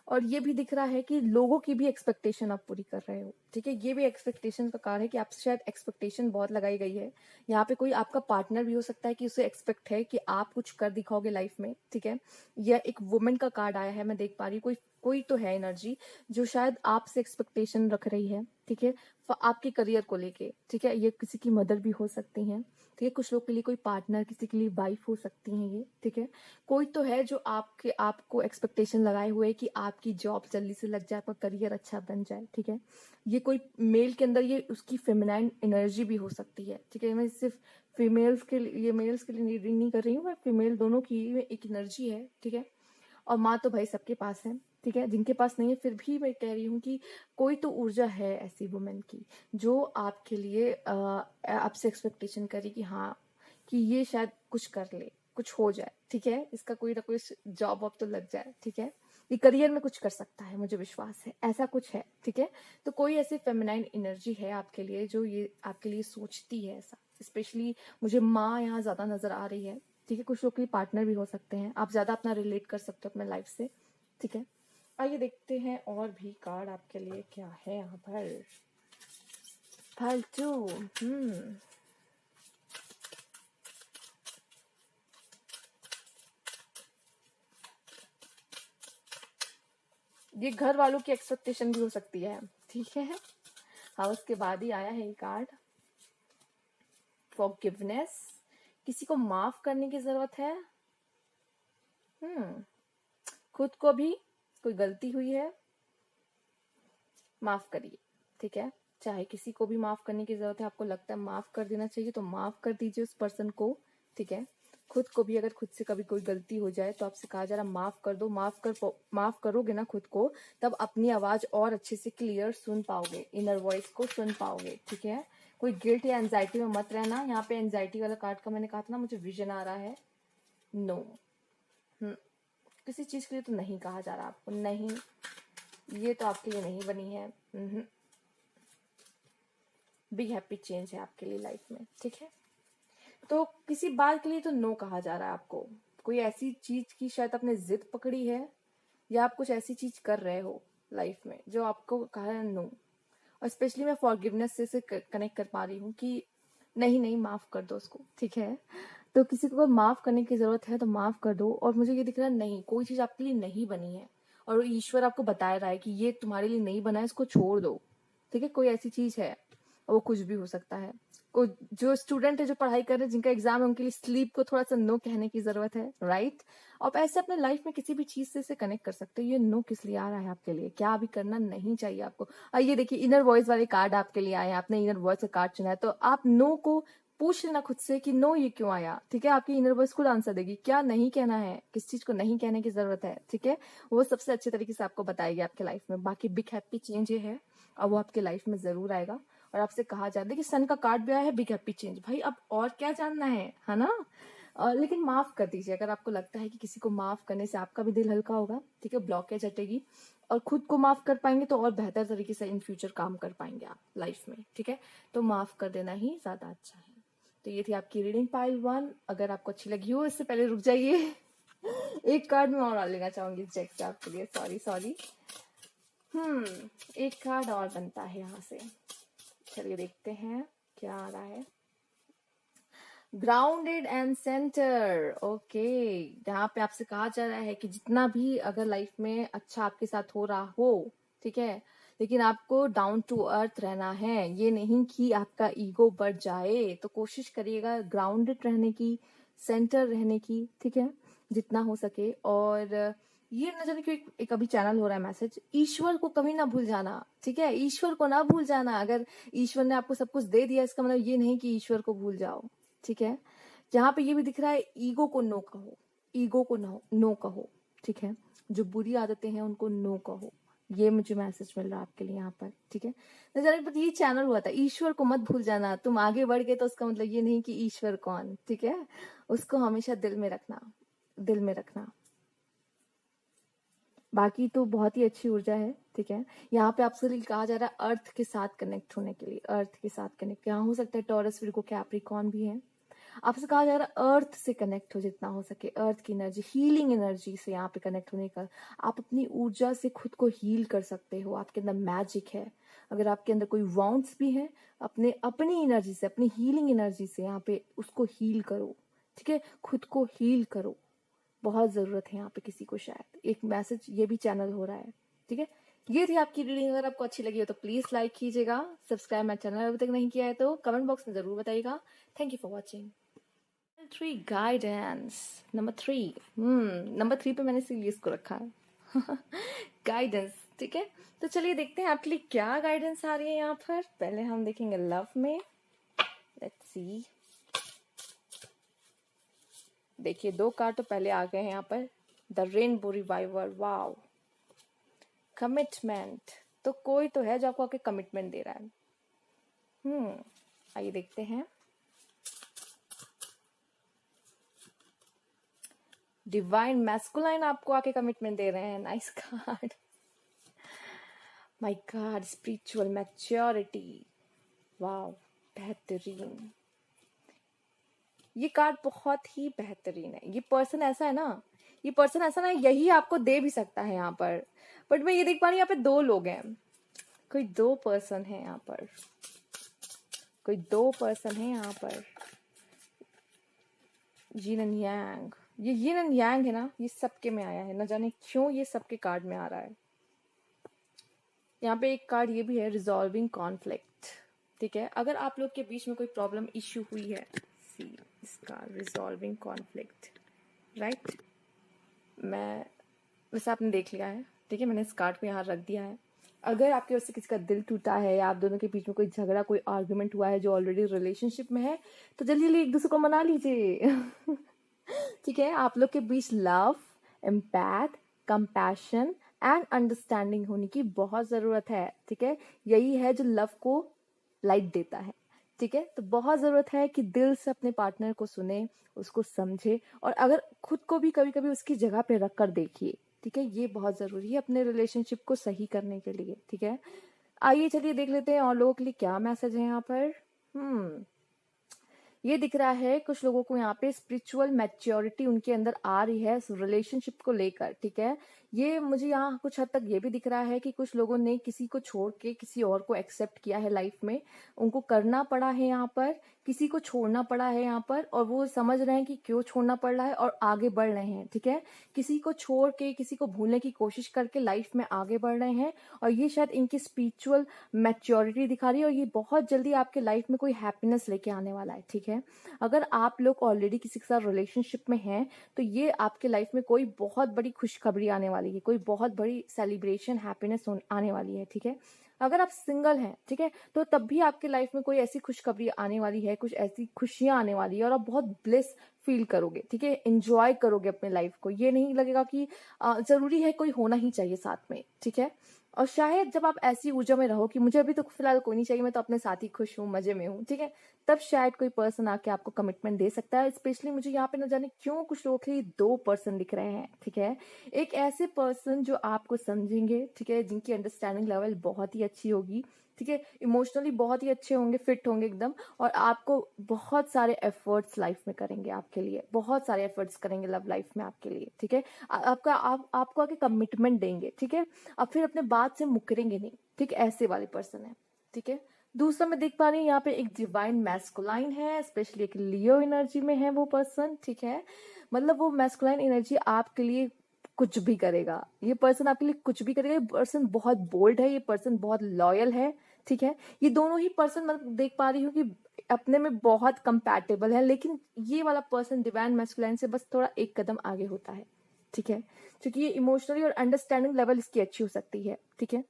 और ये भी दिख रहा है कि लोगों की भी एक्सपेक्टेशन आप पूरी कर रहे हो, ठीक है। ये भी एक्सपेक्टेशन का कारण है कि आपसे शायद एक्सपेक्टेशन बहुत लगाई गई है। यहाँ पे कोई आपका पार्टनर भी हो सकता है कि उसे एक्सपेक्ट है कि आप कुछ कर दिखाओगे लाइफ में, ठीक है। या एक वुमेन का कार्ड आया है, मैं देख पा रही हूँ, कोई तो है एनर्जी जो शायद आपसे एक्सपेक्टेशन रख रही है, ठीक है, आपके करियर को लेके, ठीक है। ये किसी की मदर भी हो सकती हैं, ठीक है। कुछ लोग के लिए कोई पार्टनर, किसी के लिए वाइफ हो सकती हैं ये, ठीक है। कोई तो है जो आपको एक्सपेक्टेशन लगाए हुए है कि आपकी जॉब जल्दी से लग जाए, आपका करियर अच्छा बन जाए, ठीक है। ये कोई मेल के अंदर ये उसकी फेमिनाइन एनर्जी भी हो सकती है, ठीक है। मैं सिर्फ फीमेल्स के लिए, ये मेल्स के लिए रीडिंग नहीं कर रही हूँ, मैं फीमेल दोनों की एक एनर्जी है, ठीक है। और माँ तो भाई सबके पास है, ठीक है। जिनके पास नहीं है फिर भी मैं कह रही हूँ कि कोई तो ऊर्जा है ऐसी वुमेन की जो आपके लिए आपसे एक्सपेक्टेशन करे कि हाँ, कि ये शायद कुछ कर ले, कुछ हो जाए, ठीक है। इसका कोई ना कोई जॉब वॉब तो लग जाए, ठीक है। ये करियर में कुछ कर सकता है, मुझे विश्वास है ऐसा कुछ है, ठीक है। तो कोई ऐसी फेमिनाइन एनर्जी है आपके लिए जो ये आपके लिए सोचती है ऐसा। स्पेशली मुझे माँ यहाँ ज्यादा नजर आ रही है, ठीक है। कुछ लोग के पार्टनर भी हो सकते हैं, आप ज्यादा अपना रिलेट कर सकते हो अपने लाइफ से, ठीक है। आइए देखते हैं और भी कार्ड आपके लिए क्या है यहाँ पर। फालतू ये घर वालों की एक्सपेक्टेशन भी हो सकती है, ठीक है। हाँ, उसके बाद ही आया है ये कार्ड, फॉरगिवनेस, किसी को माफ करने की जरूरत है। खुद को भी कोई गलती हुई है, माफ करिए, ठीक है। चाहे किसी को भी माफ करने की जरूरत है, आपको लगता है माफ कर देना चाहिए तो माफ कर दीजिए उस पर्सन को, ठीक है। खुद को भी अगर खुद से कभी कोई गलती हो जाए तो आपसे कहा जा रहा माफ कर दो। माफ करोगे ना खुद को, तब अपनी आवाज और अच्छे से क्लियर सुन पाओगे, इनर वॉइस को सुन पाओगे, ठीक है। कोई गिल्ट या एंजाइटी में मत रहना। यहाँ पे एंजाइटी वाला कार्ड का मैंने कहा था ना, मुझे विजन आ रहा है, नो। किसी चीज के लिए तो नहीं कहा जा रहा आपको, नहीं, ये तो आपके लिए नहीं बनी है। बिग हैप्पी चेंज है आपके लिए लाइफ में, ठीक है। तो किसी बात के लिए तो नो कहा जा रहा है आपको। कोई ऐसी चीज की शायद आपने जिद पकड़ी है, या आप कुछ ऐसी चीज कर रहे हो लाइफ में जो आपको कहा है नो। और स्पेशली मैं फॉरगिवनेस से कनेक्ट कर पा रही हूँ कि नहीं माफ कर दो उसको, ठीक है। तो किसी को माफ करने की जरूरत है तो माफ कर दो। और मुझे ये दिख रहा है नहीं, कोई चीज आपके लिए नहीं बनी है और ईश्वर आपको बता रहा है कि ये तुम्हारे लिए नहीं बना है, इसको छोड़ दो, ठीक है। कोई ऐसी चीज है और वो कुछ भी हो सकता है। को जो स्टूडेंट है, जो पढ़ाई कर रहे हैं, जिनका एग्जाम है, उनके लिए स्लीप को थोड़ा सा नो कहने की जरूरत है, राइट। आप ऐसे अपने लाइफ में किसी भी चीज से कनेक्ट कर सकते हो। ये नो किस लिए आ रहा है आपके लिए, क्या अभी करना नहीं चाहिए आपको। ये देखिए इनर वॉइस वाले कार्ड आपके लिए आए हैं, आपने इनर वॉइस का कार्ड चुना है, तो आप नो को पूछ लेना खुद से कि नो ये क्यों आया, ठीक है। आपकी इनर वॉइस खुद आंसर देगी, क्या नहीं कहना है, किस चीज को नहीं कहने की जरूरत है, ठीक है। वो सबसे अच्छे तरीके से आपको बताएगी आपके लाइफ में। बाकी बिग हैप्पी चेंज ये है, अब वो आपके लाइफ में जरूर आएगा। और आपसे कहा जाता है कि सन का कार्ड भी आया है, बिग हैप्पी चेंज। भाई अब और क्या जानना है ना। लेकिन माफ कर दीजिए, अगर आपको लगता है कि किसी को माफ करने से आपका भी दिल हल्का होगा, ठीक है, ब्लॉकेज हटेगी, और खुद को माफ कर पाएंगे तो और बेहतर तरीके से इन फ्यूचर काम कर पाएंगे आप लाइफ में, ठीक है। तो माफ कर देना ही ज्यादा अच्छा है। तो ये थी आपकी रीडिंग पाइल 1। अगर आपको अच्छी लगी हो, इससे पहले रुक जाइए। एक कार्ड मैं और लेना चाहूंगी इस डेक से आपके लिए, सॉरी। एक कार्ड और बनता है यहाँ से। चलिए देखते हैं क्या आ रहा है। Grounded and centre, okay. यहाँ पे आपसे कहा जा रहा है कि जितना भी अगर लाइफ में अच्छा आपके साथ हो रहा हो, ठीक है, लेकिन आपको डाउन टू अर्थ रहना है। ये नहीं कि आपका ईगो बढ़ जाए, तो कोशिश करिएगा ग्राउंडेड रहने की, सेंटर रहने की, ठीक है, जितना हो सके। और ये न जाने क्यों एक अभी चैनल हो रहा है मैसेज, ईश्वर को कभी ना भूल जाना, ठीक है। ईश्वर को ना भूल जाना। अगर ईश्वर ने आपको सब कुछ दे दिया, इसका मतलब ये नहीं कि ईश्वर को भूल जाओ, ठीक है। जहां पे ये भी दिख रहा है, ईगो को नो कहो, ईगो को नो कहो, ठीक है। जो बुरी आदतें हैं उनको नो कहो। ये मुझे मैसेज मिल रहा है आपके लिए यहाँ पर, ठीक है। न जाने पर ये चैनल हुआ था, ईश्वर को मत भूल जाना। तुम आगे बढ़ गए तो उसका मतलब ये नहीं कि ईश्वर कौन, ठीक है। उसको हमेशा दिल में रखना, दिल में रखना। बाकी तो बहुत ही अच्छी ऊर्जा है, ठीक है। यहाँ पे आपसे कहा जा रहा है अर्थ के साथ कनेक्ट होने के लिए, अर्थ के साथ कनेक्ट। यहाँ हो सकता है टॉरस, विर्गो, कैप्रिकॉर्न भी है। आपसे कहा जा रहा है अर्थ से कनेक्ट हो जितना हो सके, अर्थ की एनर्जी, हीलिंग एनर्जी से यहाँ पे कनेक्ट होने का। आप अपनी ऊर्जा से खुद को हील कर सकते हो। आपके अंदर मैजिक है। अगर आपके अंदर कोई वाउंड्स भी है, अपनी एनर्जी से, अपनी हीलिंग एनर्जी से यहाँ पे उसको हील करो, ठीक है। खुद को हील करो, बहुत जरूरत है यहाँ पे किसी को। शायद एक मैसेज ये भी चैनल हो रहा है, ठीक है। ये थी आपकी रीडिंग। अगर आपको अच्छी लगी हो तो प्लीज लाइक कीजिएगा, सब्सक्राइब मेरे चैनल अभी तक नहीं किया है तो कमेंट बॉक्स में जरूर बताइएगा। Thank you for watching. 3 guidance, number 3 पे मैंने इसीलिए इसको रखा है। गाइडेंस, ठीक है। तो चलिए देखते हैं आपके लिए क्या गाइडेंस आ रही है यहाँ पर। पहले हम देखेंगे लव में, लेट्स सी। देखिए 2 कार्ड तो पहले आ गए हैं यहाँ पर, the rainbow reviver, wow. Commitment, तो कोई तो है जो आपको आके कमिटमेंट दे रहा है। आइए देखते हैं। डिवाइन मैस्कुलाइन आपको आके कमिटमेंट दे रहे हैं, nice card. My God, spiritual maturity, wow, बेहतरीन। ये कार्ड बहुत ही बेहतरीन है। ये पर्सन ऐसा है ना, यही आपको दे भी सकता है यहाँ पर। बट मैं ये देख पा रही हूँ यहाँ पे 2 लोग हैं, कोई 2 पर्सन है यहाँ पर, कोई 2 पर्सन है यहाँ पर। यिन एंड यांग, ये यिन एंड यांग है ना, ये सबके में आया है, न जाने क्यों ये सबके कार्ड में आ रहा है। यहाँ पे एक कार्ड ये भी है, रिजॉल्विंग कॉन्फ्लिक्ट, ठीक है। अगर आप लोग के बीच में कोई प्रॉब्लम इश्यू हुई है, सी इसका रिजॉल्विंग कॉन्फ्लिक्ट, राइट। मैं वैसे आपने देख लिया है, ठीक है, मैंने इस कार्ड को यहाँ रख दिया है। अगर आपके वजह से किसी का दिल टूटा है या आप दोनों के बीच में कोई झगड़ा, कोई आर्गुमेंट हुआ है जो ऑलरेडी रिलेशनशिप में है, तो जल्दी एक दूसरे को मना लीजिए। ठीक है। आप लोग के बीच love, empath, compassion and understanding होने की बहुत जरूरत है, ठीक है। यही है जो लव को लाइट देता है, ठीक है। तो बहुत जरूरत है कि दिल से अपने पार्टनर को सुने, उसको समझे, और अगर खुद को भी कभी कभी उसकी जगह पे रख कर देखिए, ठीक है। ये बहुत जरूरी है अपने रिलेशनशिप को सही करने के लिए, ठीक है। आइए चलिए देख लेते हैं और लोगों के लिए क्या मैसेज है यहाँ पर। ये दिख रहा है कुछ लोगों को यहाँ पे स्पिरिचुअल मैच्योरिटी उनके अंदर आ रही है रिलेशनशिप को लेकर, ठीक है। ये मुझे यहाँ कुछ हद तक ये भी दिख रहा है कि कुछ लोगों ने किसी को छोड़ के किसी और को एक्सेप्ट किया है लाइफ में, उनको करना पड़ा है यहाँ पर किसी को छोड़ना पड़ा है यहाँ पर, और वो समझ रहे हैं कि क्यों छोड़ना पड़ रहा है और आगे बढ़ रहे हैं, ठीक है। किसी को छोड़ के, किसी को भूलने की कोशिश करके लाइफ में आगे बढ़ रहे हैं, और ये शायद इनकी स्पिरिचुअल मैच्योरिटी दिखा रही है, और ये बहुत जल्दी आपके लाइफ में कोई हैप्पीनेस लेके आने वाला है, ठीक है। अगर आप लोग ऑलरेडी किसी के साथ रिलेशनशिप में हैं तो ये आपके लाइफ में कोई बहुत बड़ी खुशखबरी आने वाली है, कोई बहुत बड़ी सेलिब्रेशन, हैप्पीनेस आने वाली है, ठीक है। अगर आप सिंगल हैं, ठीक है, तो तब भी आपके लाइफ में कोई ऐसी खुशखबरी आने वाली है, कुछ ऐसी खुशियां आने वाली है, और आप बहुत ब्लिस फील करोगे, ठीक है। एंजॉय करोगे अपने लाइफ को, ये नहीं लगेगा कि जरूरी है कोई होना ही चाहिए साथ में, ठीक है। और शायद जब आप ऐसी ऊर्जा में रहो कि मुझे अभी तो फिलहाल कोई नहीं चाहिए, मैं तो अपने साथ ही खुश हूँ, मजे में हूँ, ठीक है, तब शायद कोई पर्सन आके आपको कमिटमेंट दे सकता है। स्पेशली मुझे यहाँ पे न जाने क्यों कुछ लोगों के लिए 2 पर्सन दिख रहे हैं, ठीक है। एक ऐसे पर्सन जो आपको समझेंगे, ठीक है, जिनकी अंडरस्टैंडिंग लेवल बहुत ही अच्छी होगी, ठीक है, इमोशनली बहुत ही अच्छे होंगे, फिट होंगे एकदम, और आपको बहुत सारे एफर्ट्स लाइफ में करेंगे, आपके लिए बहुत सारे एफर्ट्स करेंगे लव लाइफ में आपके लिए, ठीक है। आपको आके कमिटमेंट देंगे, ठीक है। अब फिर अपने बात से मुकरेंगे नहीं, ठीक, ऐसे वाले पर्सन है, ठीक है। दूसरा मैं देख पा रही हूँ यहाँ पे एक डिवाइन मैस्कुलाइन है, स्पेशली एक लियो एनर्जी में है वो पर्सन, ठीक है। मतलब वो मैस्कुलाइन एनर्जी आपके लिए कुछ भी करेगा, ये पर्सन आपके लिए कुछ भी करेगा। ये पर्सन बहुत बोल्ड है, ये पर्सन बहुत लॉयल है, ठीक है। ये दोनों ही पर्सन मैं देख पा रही हूँ कि अपने में बहुत कंपैटिबल है, लेकिन ये वाला पर्सन डिवाइन मैस्कुलाइन से बस थोड़ा एक कदम आगे होता है, ठीक है, क्योंकि ये इमोशनली और अंडरस्टैंडिंग लेवल इसकी अच्छी हो सकती है, ठीक है।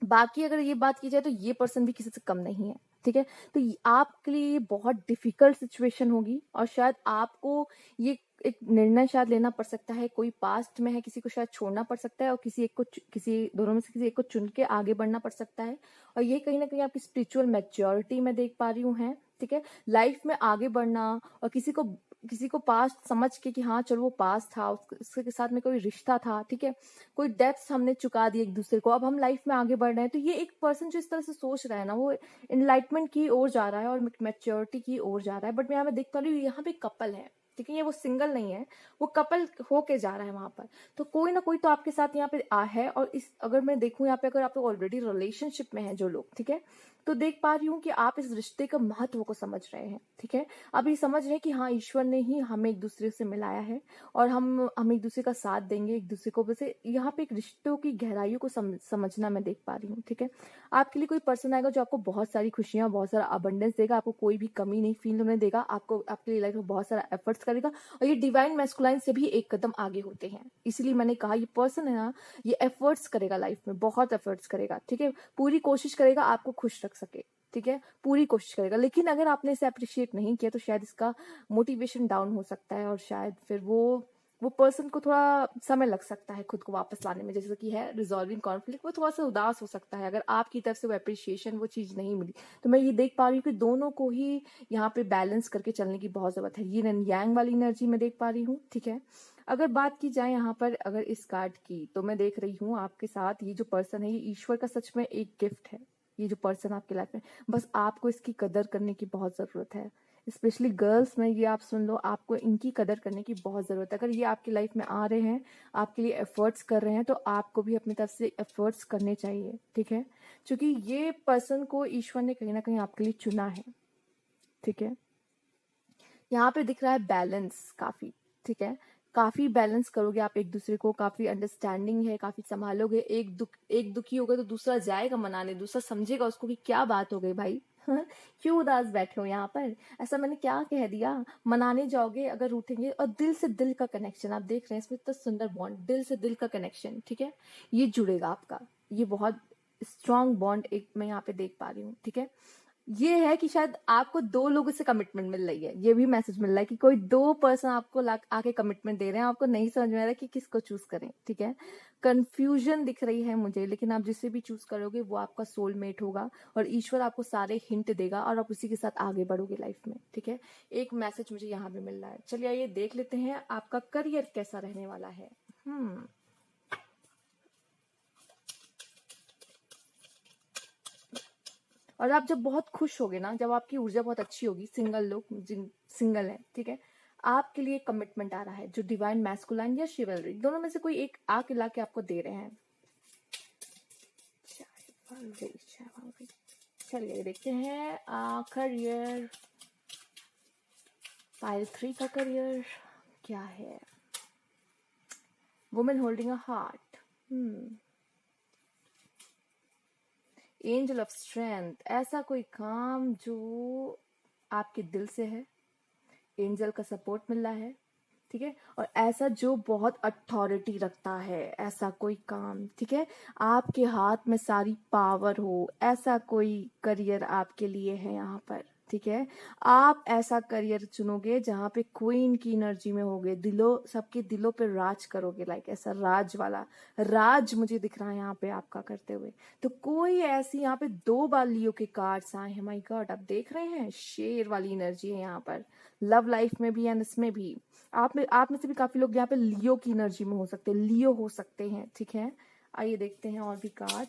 बाकी अगर ये बात की जाए तो ये पर्सन भी किसी से कम नहीं है, ठीक है। तो आपके लिए ये बहुत डिफिकल्ट सिचुएशन होगी, और शायद आपको ये एक निर्णय शायद लेना पड़ सकता है। कोई पास्ट में है, किसी को शायद छोड़ना पड़ सकता है, और किसी दोनों में से किसी एक को चुन के आगे बढ़ना पड़ सकता है। और ये कहीं ना कहीं आपकी स्पिरिचुअल मैच्योरिटी में देख पा रही हूँ है, ठीक है। लाइफ में आगे बढ़ना, और किसी को पास्ट समझ के कि हाँ चलो वो पास्ट था, उसके साथ में कोई रिश्ता था, ठीक है, कोई डेप्थ हमने चुका दी एक दूसरे को, अब हम लाइफ में आगे बढ़ रहे हैं। तो ये एक पर्सन जो इस तरह से सोच रहा है ना, वो एनलाइटमेंट की ओर जा रहा है और मैच्योरिटी की ओर जा रहा है। बट मैं यहाँ पे देख पा रही हूँ यहाँ पे कपल है, ठीक है, ये वो सिंगल नहीं है, वो कपल होके जा रहा है वहां पर। तो कोई ना कोई तो आपके साथ यहाँ पे है, और इस अगर मैं देखूं यहाँ पे, अगर आप ऑलरेडी रिलेशनशिप में है जो लोग, ठीक है, तो देख पा रही हूँ कि आप इस रिश्ते का महत्व को समझ रहे हैं, ठीक है। आप ये समझ रहे हैं कि हाँ ईश्वर ने ही हमें एक दूसरे से मिलाया है, और हम एक दूसरे का साथ देंगे एक दूसरे को। वैसे यहाँ पे एक रिश्तों की गहराइयों को समझना मैं देख पा रही हूँ, ठीक है। आपके लिए कोई पर्सन आएगा जो आपको बहुत सारी खुशियां, बहुत सारा अबंडेंस देगा, आपको कोई भी कमी नहीं फील होने देगा, आपको आपके लिए लाइफ में बहुत सारा एफर्ट्स करेगा। और ये डिवाइन मैस्कुलाइन से भी एक कदम आगे होते हैं, इसलिए मैंने कहा ये पर्सन है ना, ये एफर्ट्स करेगा लाइफ में, बहुत एफर्ट्स करेगा, ठीक है। पूरी कोशिश करेगा आपको खुश रख सके, ठीक है, पूरी कोशिश करेगा। लेकिन अगर आपने इसे अप्रिशिएट नहीं किया तो शायद इसका मोटिवेशन डाउन हो सकता है, और शायद फिर वो पर्सन को थोड़ा समय लग सकता है खुद को वापस लाने में, जैसे कि है रिजॉल्विंग कॉन्फ्लिक्ट, वो थोड़ा सा उदास हो सकता है अगर आपकी तरफ से वो अप्रिशिएशन, वो चीज नहीं मिली। तो मैं ये देख पा रही हूँ कि दोनों को ही यहाँ पे बैलेंस करके चलने की बहुत जरूरत है, यिन एंड यांग वाली एनर्जी में देख पा रही हूँ, ठीक है। अगर बात की जाए यहाँ पर अगर इस कार्ड की, तो मैं देख रही हूँ आपके साथ ये जो पर्सन है, ये ईश्वर का सच में एक गिफ्ट है। ये जो पर्सन आपके लाइफ में, बस आपको इसकी कदर करने की बहुत जरूरत है। स्पेशली गर्ल्स में ये आप सुन लो, आपको इनकी कदर करने की बहुत जरूरत है। अगर ये आपकी लाइफ में आ रहे हैं, आपके लिए एफर्ट्स कर रहे हैं, तो आपको भी अपनी तरफ से एफर्ट्स करने चाहिए, ठीक है, क्योंकि ये पर्सन को ईश्वर ने कहीं ना कहीं आपके लिए चुना है, ठीक है। यहाँ पे दिख रहा है बैलेंस काफी, ठीक है, काफी बैलेंस करोगे आप एक दूसरे को, काफी अंडरस्टैंडिंग है, काफी संभालोगे। एक दुखी होगा तो दूसरा जाएगा मनाने, दूसरा समझेगा उसको कि क्या बात हो गई भाई, क्यों उदास बैठे हो यहाँ पर, ऐसा मैंने क्या कह दिया। मनाने जाओगे अगर रूठेंगे, और दिल से दिल का कनेक्शन आप देख रहे हैं इसमें, इतना सुंदर बॉन्ड, दिल से दिल का कनेक्शन, ठीक है, ये जुड़ेगा आपका। ये बहुत स्ट्रांग बॉन्ड एक मैं यहाँ पे देख पा रही हूँ, ठीक है। ये है कि शायद आपको 2 लोगों से कमिटमेंट मिल रही है, ये भी मैसेज मिल रहा है कि कोई 2 पर्सन आपको आके कमिटमेंट दे रहे हैं, आपको नहीं समझ में आ रहा है कि किसको चूज करें, ठीक है। कंफ्यूजन दिख रही है मुझे, लेकिन आप जिसे भी चूज करोगे वो आपका सोलमेट होगा, और ईश्वर आपको सारे हिंट देगा, और आप उसी के साथ आगे बढ़ोगे लाइफ में, ठीक है। एक मैसेज मुझे यहाँ भी मिल रहा है। चलिए आइए देख लेते हैं आपका करियर कैसा रहने वाला है। और आप जब बहुत खुश होगे ना, जब आपकी ऊर्जा बहुत अच्छी होगी, सिंगल लोग जिन सिंगल है, ठीक है, आपके लिए कमिटमेंट आ रहा है जो डिवाइन मैस्कुलाइन या शिवलरी, दोनों में से कोई एक आके ला के आपको दे रहे हैं। चलिए देखते हैं करियर पाइल 3 का करियर क्या है? Women holding a heart, angel of strength, ऐसा कोई काम जो आपके दिल से है, एंजल का सपोर्ट मिल रहा है, ठीक है, और ऐसा जो बहुत अथॉरिटी रखता है, ऐसा कोई काम, ठीक है, आपके हाथ में सारी पावर हो, ऐसा कोई करियर आपके लिए है यहाँ पर, ठीक है। आप ऐसा करियर चुनोगे जहाँ पे क्वीन की एनर्जी में होगे, सबके दिलों पे राज करोगे, लाइक ऐसा राज वाला राज मुझे दिख रहा है यहाँ पे आपका करते हुए। तो कोई ऐसी यहाँ पे 2 बार लियो के कार्ड्स आए हैं, माय गॉड, आप देख रहे हैं शेर वाली एनर्जी है यहाँ पर, लव लाइफ में भी एंड इसमें भी। आप में से भी काफी लोग यहाँ पे लियो की एनर्जी में हो सकते हैं, लियो हो सकते हैं, ठीक है। आइए देखते हैं और भी कार्ड।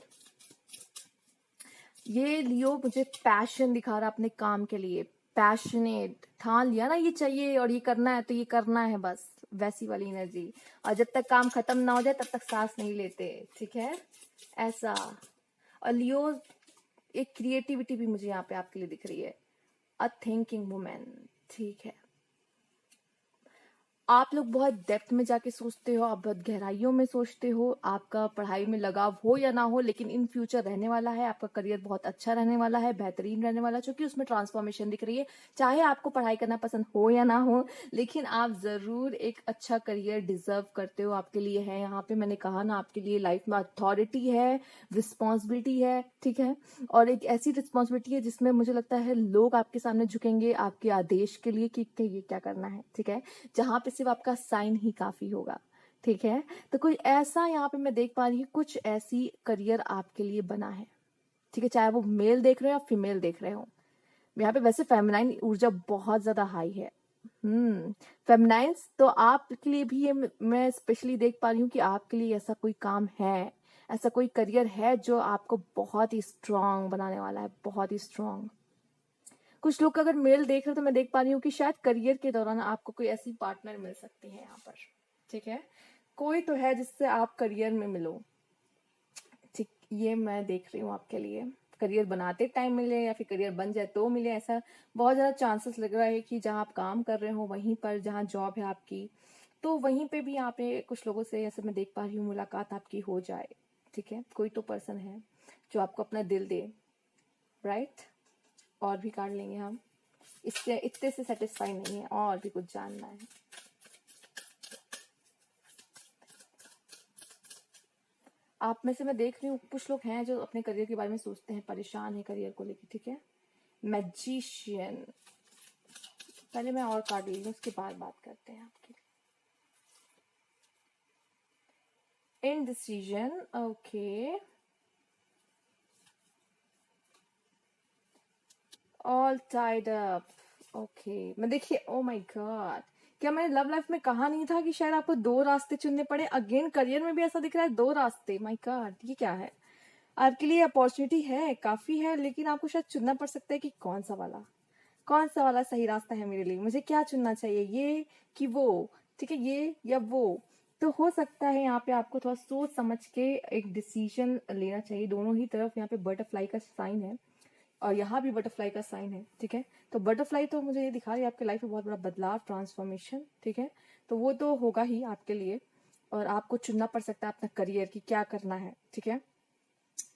ये लियो मुझे पैशन दिखा रहा है अपने काम के लिए, पैशनेट, ठान लिया ना ये चाहिए और ये करना है तो ये करना है बस, वैसी वाली एनर्जी। और जब तक काम खत्म ना हो जाए तब तक सांस नहीं लेते, ठीक है, ऐसा। और लियो एक क्रिएटिविटी भी मुझे यहाँ पे आपके लिए दिख रही है, अ थिंकिंग वुमेन, ठीक है। आप लोग बहुत डेप्थ में जाके सोचते हो, आप बहुत गहराइयों में सोचते हो, आपका पढ़ाई में लगाव हो या ना हो, लेकिन इन फ्यूचर रहने वाला है, आपका करियर बहुत अच्छा रहने वाला है, बेहतरीन रहने वाला है, क्योंकि उसमें ट्रांसफॉर्मेशन दिख रही है। चाहे आपको पढ़ाई करना पसंद हो या ना हो, लेकिन आप जरूर एक अच्छा करियर डिजर्व करते हो, आपके लिए है यहाँ पे। मैंने कहा ना, आपके लिए लाइफ में अथॉरिटी है, रिस्पॉन्सिबिलिटी है, ठीक है, और एक ऐसी रिस्पॉन्सिबिलिटी है जिसमें मुझे लगता है लोग आपके सामने झुकेंगे आपके आदेश के लिए कि ये क्या करना है, ठीक है, जहां पे सिर्फ आपका साइन ही काफी होगा, ठीक है। तो कोई ऐसा यहाँ पे मैं देख पा रही हूँ, कुछ ऐसी करियर आपके लिए बना है, ठीक है, चाहे वो मेल देख रहे हो या फीमेल देख रहे हो। यहाँ पे वैसे फेमिनाइन ऊर्जा बहुत ज्यादा हाई है, फेमिनाइन्स तो आपके लिए भी ये मैं स्पेशली देख पा रही हूँ कि आपके लिए ऐसा कोई काम है, ऐसा कोई करियर है जो आपको बहुत ही स्ट्रांग बनाने वाला है, बहुत ही स्ट्रांग। कुछ लोग अगर मेल देख रहे हो तो मैं देख पा रही हूँ कि शायद करियर के दौरान आपको कोई ऐसी पार्टनर मिल सकती है यहाँ पर, ठीक है, कोई तो है जिससे आप करियर में मिलो, ठीक, ये मैं देख रही हूँ आपके लिए। करियर बनाते टाइम मिले या फिर करियर बन जाए तो मिले, ऐसा बहुत ज्यादा चांसेस लग रहा है कि जहाँ आप काम कर रहे हो वहीं पर, जहाँ जॉब है आपकी, तो वहीं पे भी यहाँ पे कुछ लोगों से ऐसे मैं देख पा रही हूँ मुलाकात आपकी हो जाए, ठीक है, कोई तो पर्सन है जो आपको अपना दिल दे, राइट। और भी कार्ड लेंगे हम, इससे इतने से सेटिस्फाई नहीं है, और भी कुछ जानना है। आप में से मैं देख रही हूँ कुछ लोग हैं जो अपने करियर के बारे में सोचते हैं, परेशान है करियर को लेकर, ठीक है। मैजिशियन, पहले मैं और कार्ड ले लूँ उसके बाद बात करते हैं आपकी। Indecision, okay, all tied up, okay. मैं देखिए, ओ माय गॉड, क्या मैंने लव लाइफ में कहा नहीं था कि शायद आपको 2 रास्ते चुनने पड़े? अगेन करियर में भी ऐसा दिख रहा है, 2 रास्ते, माय गॉड, ये क्या है? आपके लिए अपॉर्चुनिटी है, काफी है, लेकिन आपको शायद चुनना पड़ सकता है कि कौन सा वाला सही रास्ता है मेरे लिए, मुझे क्या चुनना चाहिए, ये कि वो, ठीक है, ये या वो। तो हो सकता है यहाँ पे आपको थोड़ा सोच समझ के एक डिसीजन लेना चाहिए। दोनों ही तरफ यहाँ पे बटरफ्लाई का साइन है और यहाँ भी बटरफ्लाई का साइन है, ठीक है। तो बटरफ्लाई तो मुझे ये दिखा रही है आपके लाइफ में बहुत बड़ा बदलाव, ट्रांसफॉर्मेशन, ठीक है, तो वो तो होगा ही आपके लिए। और आपको चुनना पड़ सकता है अपना करियर की क्या करना है, ठीक है।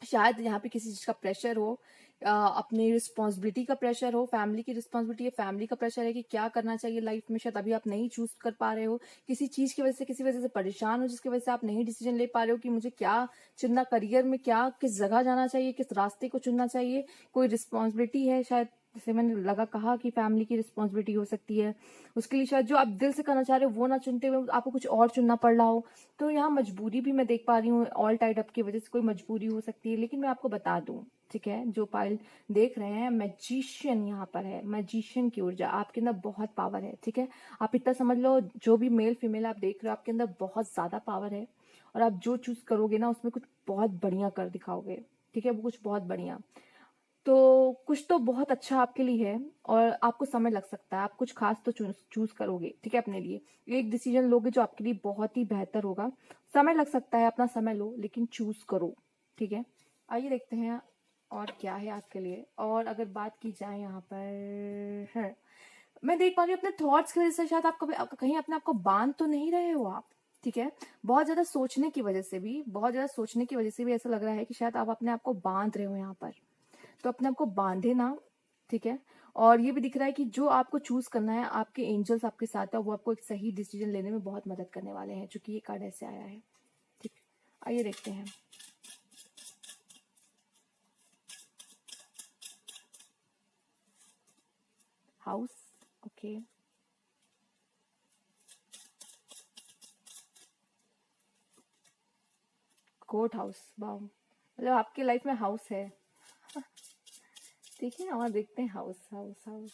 शायद यहाँ पे किसी चीज का प्रेशर हो, अपनी रिस्पॉन्सिबिलिटी का प्रेशर हो, फैमिली की रिस्पॉन्सिबिलिटी है, फैमिली का प्रेशर है कि क्या करना चाहिए लाइफ में, शायद अभी आप नहीं चूज कर पा रहे हो, किसी चीज की वजह से, किसी वजह से परेशान हो जिसकी वजह से आप नहीं डिसीजन ले पा रहे हो कि मुझे क्या चुनना, करियर में क्या, किस जगह जाना चाहिए, किस रास्ते को चुनना चाहिए। कोई रिस्पॉन्सिबिलिटी है शायद, जैसे मैंने कहा कि फैमिली की रिस्पॉन्सिबिलिटी हो सकती है, उसके लिए शायद जो आप दिल से करना चाह रहे हो वो ना चुनते हुए आपको कुछ और चुनना पड़ रहा हो। तो यहाँ मजबूरी भी मैं देख पा रही हूँ, ऑल टाइड अप की वजह से कोई मजबूरी हो सकती है। लेकिन मैं आपको बता दूं, ठीक है, जो पाइल देख रहे हैं, मैजिशियन यहाँ पर है, मैजिशियन की ऊर्जा आपके अंदर बहुत पावर है, ठीक है। आप इतना समझ लो, जो भी मेल फीमेल आप देख रहे हो आपके अंदर बहुत ज्यादा पावर है, और आप जो चूज करोगे ना उसमें कुछ बहुत बढ़िया कर दिखाओगे, ठीक है, वो कुछ बहुत बढ़िया। तो कुछ तो बहुत अच्छा आपके लिए है, और आपको समय लग सकता है, आप कुछ खास तो चूज करोगे, ठीक है, अपने लिए एक डिसीजन लोगे जो आपके लिए बहुत ही बेहतर होगा। समय लग सकता है, अपना समय लो, लेकिन चूज करो, ठीक है। आइए देखते हैं और क्या है आपके लिए। और अगर बात की जाए यहाँ पर है मैं देख पा रही हूँ अपने थॉट्स की वजह से शायद आप कभी कहीं अपने आप को बांध तो नहीं रहे हो आप, ठीक है। बहुत ज्यादा सोचने की वजह से भी, बहुत ज्यादा सोचने की वजह से भी ऐसा लग रहा है कि शायद आप अपने आप को बांध रहे हो यहाँ पर। तो अपने आप को बांधे ना, ठीक है। और ये भी दिख रहा है कि जो आपको चूज करना है, आपके एंजल्स आपके साथ है, वो आपको एक सही डिसीजन लेने में बहुत मदद करने वाले हैं, चूंकि ये कार्ड ऐसे आया है, ठीक। आइए देखते हैं। House, okay. कोर्ट हाउस, वाह, मतलब आपके लाइफ में हाउस है। ठीक है, और देखते हैं हाउस हाउस हाउस।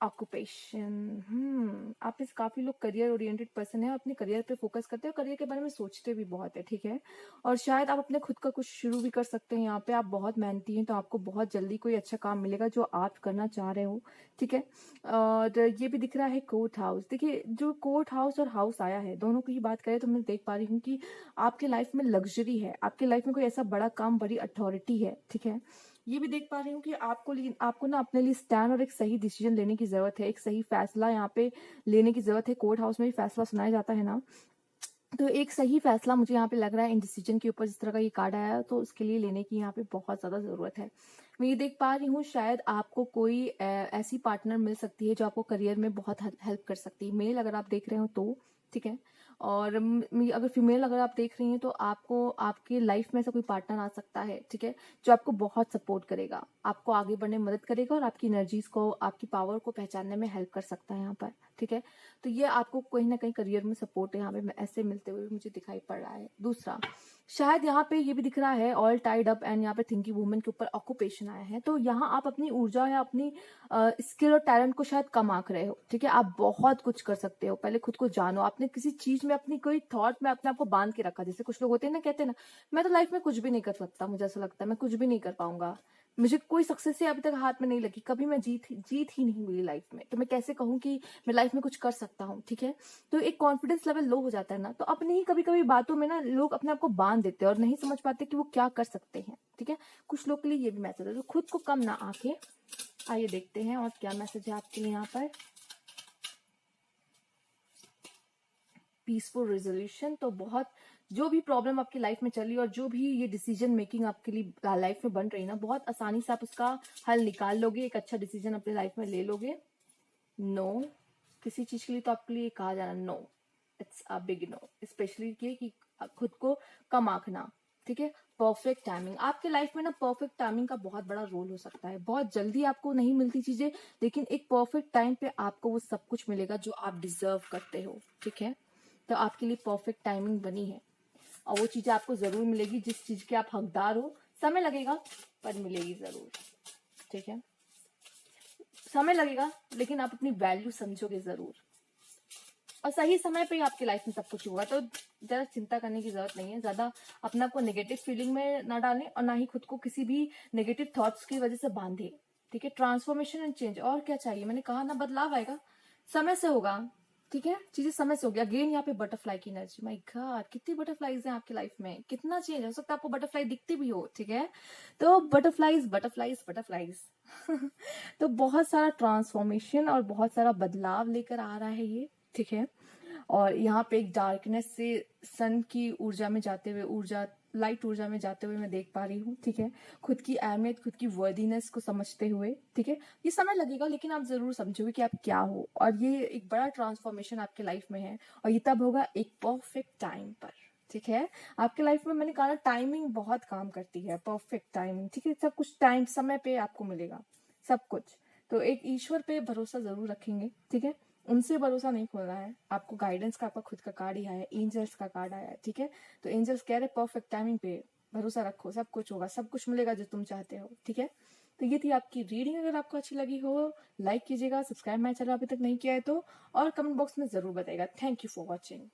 ऑक्यूपेशन, आप में से काफी लोग करियर ओरिएंटेड पर्सन है, अपने करियर पे फोकस करते हैं और करियर के बारे में सोचते भी बहुत है, ठीक है। और शायद आप अपने खुद का कुछ शुरू भी कर सकते हैं। यहाँ पे आप बहुत मेहनती हैं, तो आपको बहुत जल्दी कोई अच्छा काम मिलेगा जो आप करना चाह रहे हो, ठीक है। और ये भी दिख रहा है कोर्ट हाउस। देखिए, जो कोर्ट हाउस और हाउस आया है, दोनों की ही बात करें तो मैं देख पा रही हूँ कि आपके लाइफ में लग्जरी है, आपके लाइफ में कोई ऐसा बड़ा काम, बड़ी अथॉरिटी है, ठीक है। ये भी देख पा रही हूँ कि आपको ना अपने लिए स्टैंड और एक सही डिसीजन लेने की जरूरत है, एक सही फैसला यहाँ पे लेने की जरूरत है। कोर्ट हाउस में भी फैसला सुनाया जाता है ना, तो एक सही फैसला मुझे यहाँ पे लग रहा है इन डिसीजन के ऊपर, जिस तरह का ये कार्ड आया है, तो उसके लिए लेने की यहाँ पे बहुत ज्यादा जरूरत है। मैं ये देख पा रही हूँ शायद आपको कोई ऐसी पार्टनर मिल सकती है जो आपको करियर में बहुत हेल्प कर सकती है, मेल अगर आप देख रहे हो तो, ठीक है। और अगर फीमेल अगर आप देख रही हैं तो आपको आपके लाइफ में ऐसा कोई पार्टनर आ सकता है, ठीक है, जो आपको बहुत सपोर्ट करेगा, आपको आगे बढ़ने में मदद करेगा और आपकी एनर्जीज को, आपकी पावर को पहचानने में हेल्प कर सकता है यहाँ पर, ठीक है। तो ये आपको कहीं ना कहीं करियर में सपोर्ट यहाँ पे ऐसे मिलते हुए मुझे दिखाई पड़ रहा है। दूसरा, शायद यहाँ पे ये भी दिख रहा है ऑल टाइड अप, एंड यहाँ पे थिंकिंग वुमन के ऊपर ऑक्यूपेशन आया है। तो यहाँ आप अपनी ऊर्जा या अपनी स्किल और टैलेंट को शायद कम आंक रहे हो, ठीक है। आप बहुत कुछ कर सकते हो, पहले खुद को जानो। आपने किसी चीज में, अपनी कोई थॉट में अपने आप को बांध के रखा, जैसे कुछ लोग होते हैं ना, कहते हैं ना, मैं तो लाइफ में कुछ भी नहीं कर सकता, मुझे ऐसा लगता है मैं कुछ भी नहीं कर पाऊंगा, मुझे कोई सक्सेस ही अभी तक हाथ में नहीं लगी, कभी मैं जीत ही नहीं मिली लाइफ में, तो मैं कैसे कहूँ कि मैं लाइफ में कुछ कर सकता हूँ, ठीक है। तो एक कॉन्फिडेंस लेवल लो हो जाता है ना, तो अपनी ही कभी कभी बातों में ना लोग अपने आप को बांध देते हैं और नहीं समझ पाते कि वो क्या कर सकते हैं, ठीक है। कुछ लोग के लिए ये भी मैसेज है, तो खुद को कम ना आके। आइए देखते हैं और क्या मैसेज है आपके लिए यहाँ पर। पीसफुल रेजोल्यूशन, तो बहुत, जो भी प्रॉब्लम आपकी लाइफ में चल रही है और जो भी ये डिसीजन मेकिंग आपके लिए लाइफ में बन रही है ना, बहुत आसानी से आप उसका हल निकाल लोगे, एक अच्छा डिसीजन अपनी लाइफ में ले लोगे। नो, किसी चीज के लिए तो आपके लिए कहा जाना no, it's a big no, specially कि खुद को कम आंकना, ठीक है। परफेक्ट टाइमिंग, आपके लाइफ में ना परफेक्ट टाइमिंग का बहुत बड़ा रोल हो सकता है। बहुत जल्दी आपको नहीं मिलती चीजें, लेकिन एक परफेक्ट टाइम पे आपको वो सब कुछ मिलेगा जो आप डिजर्व करते हो, ठीक है। तो आपके लिए परफेक्ट टाइमिंग बनी है और वो चीजें आपको जरूर मिलेगी जिस चीज के आप हकदार हो। समय लगेगा पर मिलेगी जरूर, ठीक है। समय लगेगा लेकिन आप अपनी वैल्यू समझोगे जरूर, और सही समय पे ही आपकी लाइफ में सब कुछ होगा। तो ज्यादा चिंता करने की जरूरत नहीं है, ज्यादा अपने आप को नेगेटिव फीलिंग में ना डालें और ना ही खुद को किसी भी नेगेटिव थॉट्स की वजह से बांधे, ठीक है। ट्रांसफॉर्मेशन एंड चेंज, और क्या चाहिए, मैंने कहा ना, बदलाव आएगा, समय से होगा, ठीक है। चीजें समय से होगी। अगेन यहाँ पे बटरफ्लाई की एनर्जी, माय गॉड, कितनी बटरफ्लाईज हैं आपकी लाइफ में, कितना चेंज हो सकता है। आपको बटरफ्लाई दिखती भी हो, ठीक है, तो बटरफ्लाईज बटरफ्लाईज बटरफ्लाईज तो बहुत सारा ट्रांसफॉर्मेशन और बहुत सारा बदलाव लेकर आ रहा है ये, ठीक है। और यहाँ पे एक डार्कनेस से सन की ऊर्जा में जाते हुए, लाइट ऊर्जा में जाते हुए मैं देख पा रही हूँ, ठीक है। खुद की अहमियत, खुद की वर्दीनेस को समझते हुए, ठीक है। ये समय लगेगा लेकिन आप जरूर समझोगे कि आप क्या हो, और ये एक बड़ा ट्रांसफॉर्मेशन आपके लाइफ में है, और ये तब होगा एक परफेक्ट टाइम पर, ठीक है। आपके लाइफ में मैंने कहा टाइमिंग बहुत काम करती है, परफेक्ट टाइमिंग, ठीक है। सब कुछ टाइम समय पे आपको मिलेगा, सब कुछ। तो एक ईश्वर पे भरोसा जरूर रखेंगे, ठीक है। उनसे भरोसा नहीं खोलना है आपको। गाइडेंस का आपका खुद का कार्ड ही आया है, एंजल्स का कार्ड आया है, ठीक है। तो एंजल्स कह रहे परफेक्ट टाइमिंग पे भरोसा रखो, सब कुछ होगा, सब कुछ मिलेगा जो तुम चाहते हो, ठीक है। तो ये थी आपकी रीडिंग। अगर आपको अच्छी लगी हो, लाइक कीजिएगा, सब्सक्राइब मेरा चैनल अभी तक नहीं किया है तो, और कमेंट बॉक्स में जरूर बताइएगा। Thank you for watching.